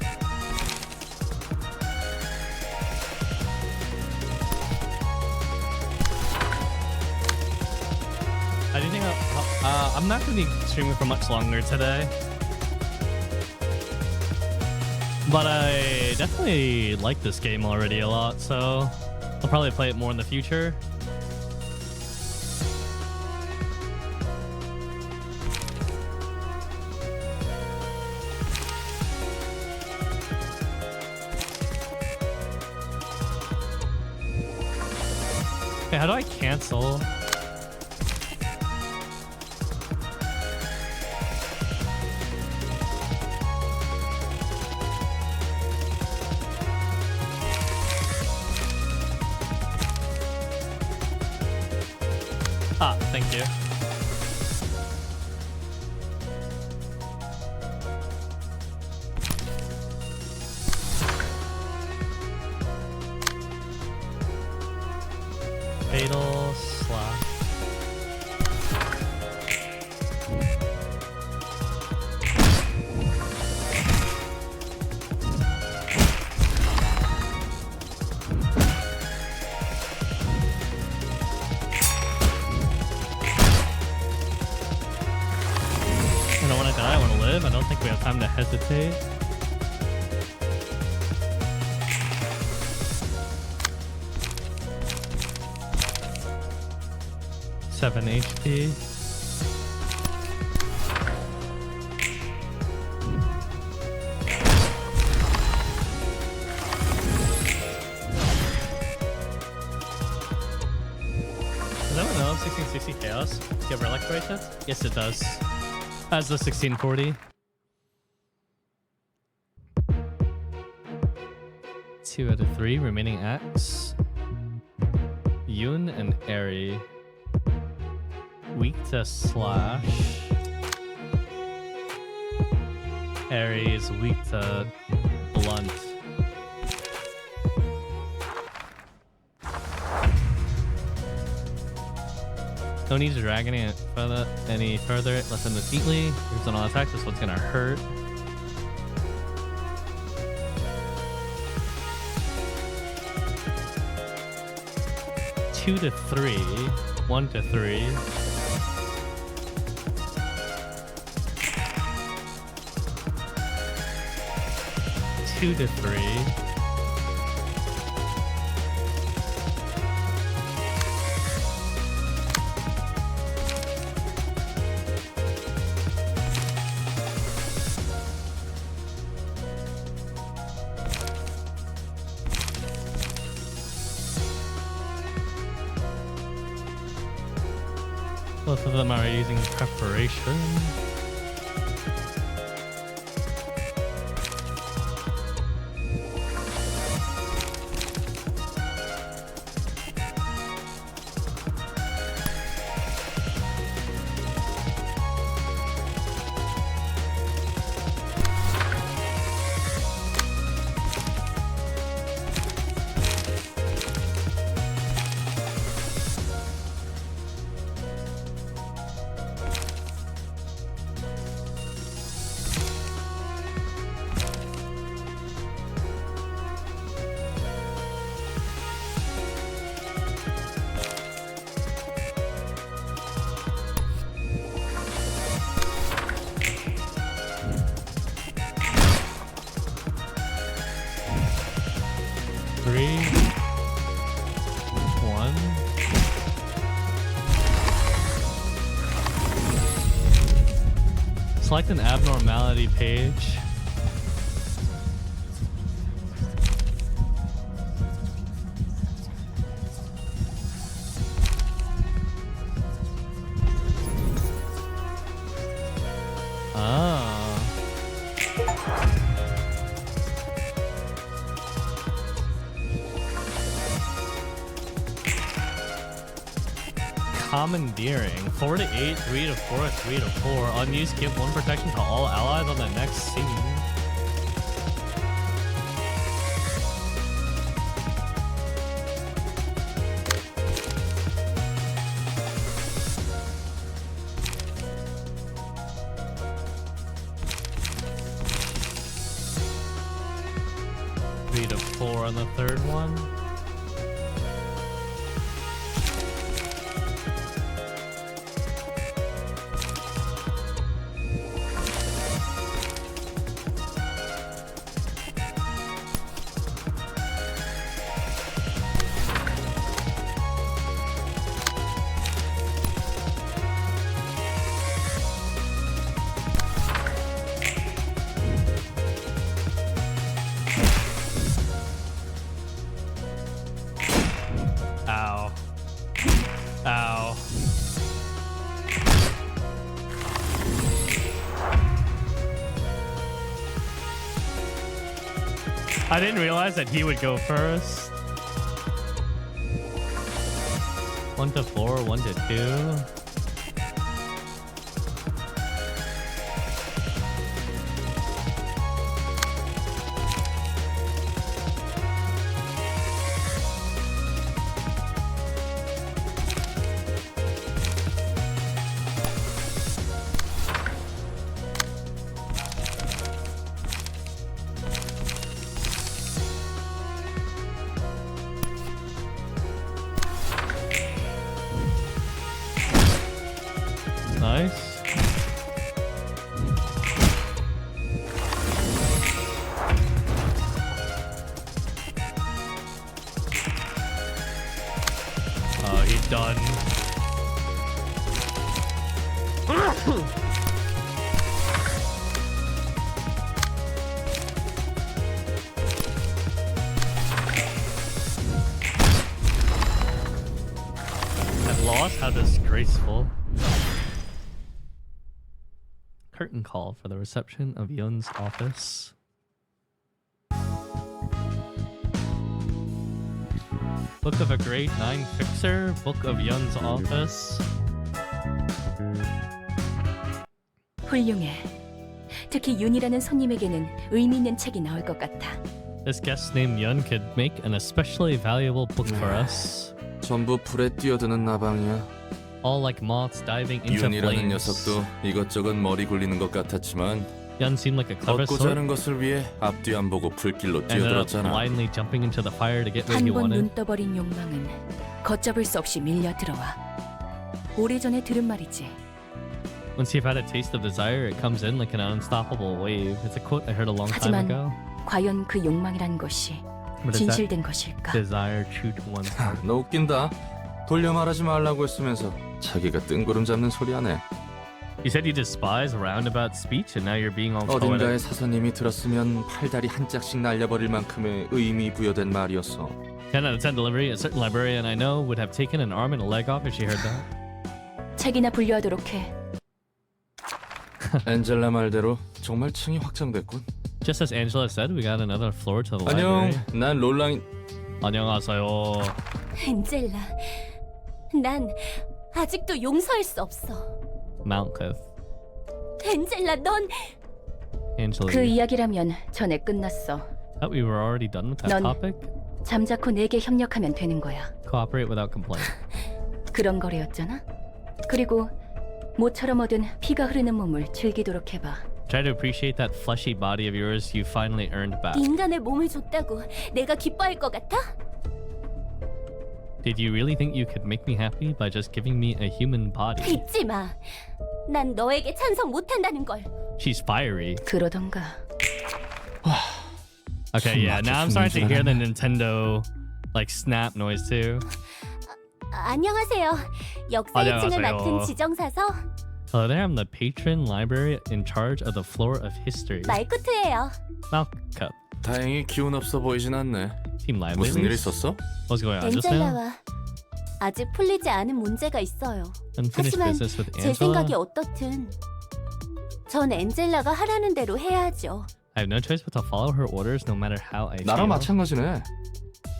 S1: I do think I'm not going to be streaming for much longer today. But I definitely like this game already a lot, so I'll probably play it more in the future. Okay, how do I cancel? Ah, thank you. Fatal slash. I don't want to die, I want to live. I don't think we have time to hesitate. Seven HP. Does anyone know 1660 Chaos get relic bracelets? Yes, it does. As the 1640. 2 out of 3 remaining acts. Yun and Eri. Weak to slash. Eri is weak to blunt. No need to drag any further. Let them move neatly. Here's an all attack. This one's gonna hurt. Two to 3. 1 to 3. Two to 3. Both of them are using preparation. Three, one. Select an abnormality page. Commandeering. 4 to 8, 3 to 4, 3 to 4. Unused, give 1 protection to all allies on the next scene. Three to 4 on the third one. Ow. Ow. I didn't realize that he would go first. 1 to 4, 1 to 2. Nice. Oh, he's done. I've lost? How disgraceful. Curtain call for the reception of Yun's office. Book of a Grade 9 Fixer, Book of Yun's office.
S2: 훌륭해. 특히 윤이라는 손님에게는 의미 있는 책이 나올 것 같아.
S1: This guest named Yun could make an especially valuable book for us.
S3: 전부 불에 뛰어드는 나방이야.
S1: All like moths diving into
S3: 윤이라는
S1: flames.
S3: 녀석도 이것저것 머리 굴리는 것 같았지만
S1: Yun seemed like a clever
S3: 얻고자
S1: sort.
S3: 하는 것을 위해 앞뒤 안 보고 불길로
S1: Ended up
S3: 뛰어들었잖아.
S1: blindly jumping into the fire to get what he
S2: 한 번
S1: wanted.
S2: 눈 떠버린 욕망은 걷잡을 수 없이 밀려 들어와. 오래전에 들은 말이지.
S1: Once you've had a taste of desire, it comes in like an unstoppable wave. It's a quote I heard a long time
S2: 하지만
S1: ago.
S2: 과연 그 욕망이란 것이
S1: But is that
S2: 진실된 것일까?
S1: desire true to one's heart?
S3: 너 웃긴다. 돌려 말하지 말라고 했으면서 자기가 뜬구름 잡는 소리 하네.
S1: You said you despise roundabout speech, and now you're being all
S3: 어딘가의
S1: poetic.
S3: 사서님이 들었으면 팔다리 한 짝씩 날려버릴 만큼의 의미 부여된 말이었어.
S1: 10 out of 10 delivery. A certain librarian I know would have taken an arm and a leg off if she heard that.
S2: 책이나 분류하도록 해.
S3: 엔젤라 말대로 정말 층이 확장됐군.
S1: Just as Angela said, we got another floor to the
S3: 안녕,
S1: library.
S3: 난 롤랑.
S1: 안녕하세요.
S2: 엔젤라, 난 아직도 용서할 수 없어.
S1: Mount Cliff.
S2: 엔젤라, 넌...
S1: Angela.
S2: 그 이야기라면 전에 끝났어.
S1: Thought we were already done with that
S2: 넌-
S1: topic.
S2: 잠자코 내게 협력하면 되는 거야.
S1: Cooperate without complaint.
S2: 그런 거래였잖아. 그리고 모처럼 얻은 피가 흐르는 몸을 즐기도록 해봐.
S1: Try to appreciate that fleshy body of yours you finally earned back.
S2: 인간의 몸을 줬다고 내가 기뻐할 것 같아?
S1: Did you really think you could make me happy by just giving me a human body?
S2: 잊지 마. 난 너에게 찬성 못한다는 걸.
S1: She's fiery.
S2: 그러던가.
S1: Okay, yeah. Now I'm starting to hear the Nintendo like snap noise too.
S2: 안녕하세요. 역사 1층을
S1: 안녕하세요.
S2: 맡은 지정사서
S1: Hello there. I'm the patron library in charge of the floor of history.
S2: 말쿠트예요.
S1: Malcup.
S3: 다행히 기운 없어 보이진 않네.
S1: Team lively.
S3: 무슨 일 있었어?
S1: What's going on just now?
S2: 엔젤라와 아직 풀리지 않은 문제가 있어요.
S1: Unfinished
S2: 하지만
S1: business with
S2: 제 생각이
S1: Angela.
S2: 어떻든 전 엔젤라가 하라는 대로 해야죠.
S1: I have no choice but to follow her orders no matter how I
S3: 나랑
S1: feel.
S3: 마찬가지네.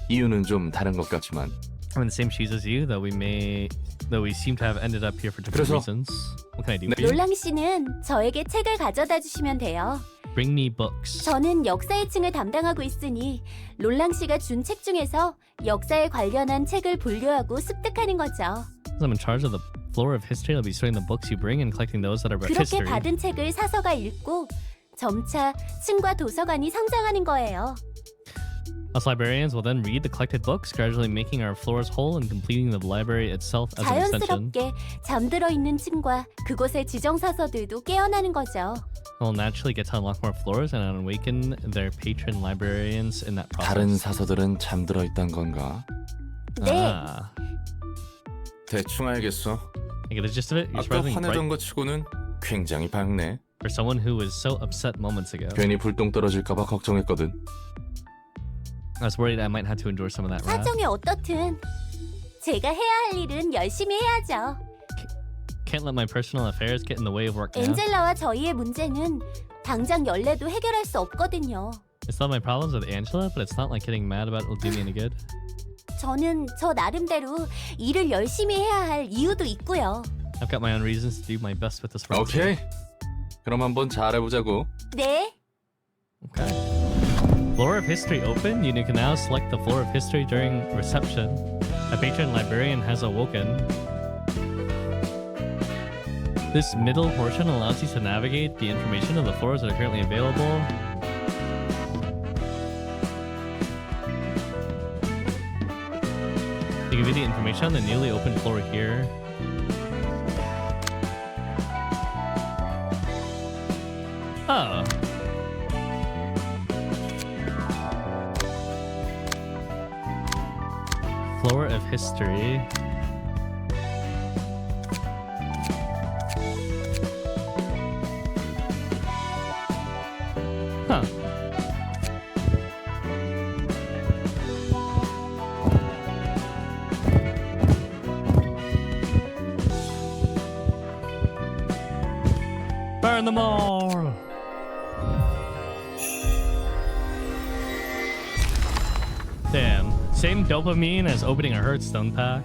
S3: 이유는 좀 다른 것 같지만.
S1: I'm in the same shoes as you, though we seem to have ended up here for different
S3: 그래서-
S1: reasons. What can I do for you?
S2: 롤랑 씨는 저에게 책을 가져다 주시면 돼요.
S1: Bring me books.
S2: 저는 역사 1층을 담당하고 있으니 롤랑 씨가 준 책 중에서 역사에 관련한 책을 분류하고 습득하는 거죠.
S1: As I'm in charge of the floor of history, I'll be sorting the books you bring and collecting those that are about
S2: 그렇게
S1: history.
S2: 받은 책을 사서가 읽고 점차 층과 도서관이 성장하는 거예요.
S1: Us librarians will then read the collected books, gradually making our floors whole and completing the library itself as an extension.
S2: 자연스럽게 잠들어 있는 층과 그곳의 지정사서들도 깨어나는 거죠.
S1: We'll naturally get to unlock more floors and awaken their patron librarians in that
S3: 다른
S1: process.
S3: 사서들은 잠들어 있단 건가?
S2: 네,
S1: Ah.
S3: 대충 알겠어.
S1: I get the gist of it. You're
S3: 아까
S1: surprisingly
S3: 화내던
S1: bright
S3: 것 치고는 굉장히 밝네.
S1: for someone who was so upset moments ago.
S3: 괜히 불똥 떨어질까봐 걱정했거든.
S1: I was worried I might have to endure some of that wrath.
S2: 사정이 어떻든 제가 해야 할 일은 열심히 해야죠.
S1: Can't let my personal affairs get in the way of work now.
S2: 엔젤라와 저희의 문제는 당장 연례도 해결할 수 없거든요.
S1: It's not my problems with Angela, but it's not like getting mad about it will do me any good.
S2: 저는 저 나름대로 일을 열심히 해야 할 이유도 있고요.
S1: I've got my own reasons to do my best with this work.
S3: 오케이. 그럼 한번 잘해보자고.
S2: 네,
S1: Okay. Floor of History open. You can now select the Floor of History during reception. A patron librarian has awoken. This middle portion allows you to navigate the information of the floors that are currently available. They give you the information on the newly opened floor here. Oh. Floor of History. Huh. Burn them all! Damn. Same dopamine as opening a Hearthstone pack.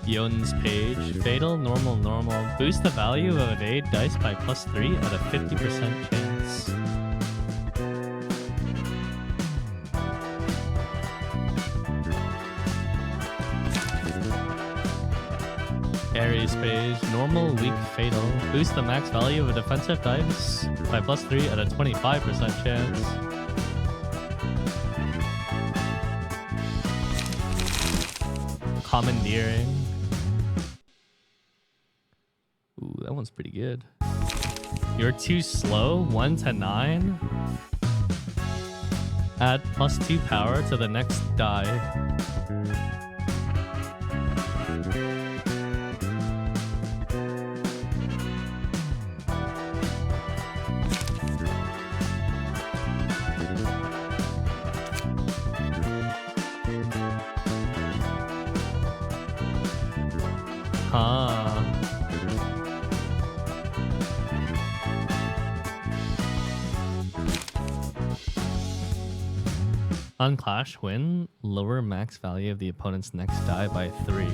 S1: Yon's page. Fatal, normal, normal. Boost the value of evade dice by +3 at a 50% chance. Ares page. Normal, weak, fatal. Boost the max value of a defensive dice by +3 at a 25% chance. Commandeering. Ooh, that one's pretty good. You're too slow. 1 to 9. Add +2 power to the next die. On Clash, win, lower max value of the opponent's next die by 3.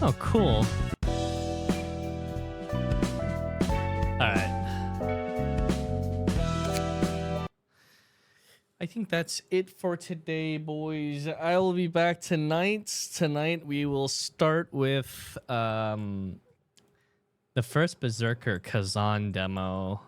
S1: Oh, cool. Alright. I think that's it for today, boys. I will be back tonight. Tonight we will start with the first Berserker Kazan demo.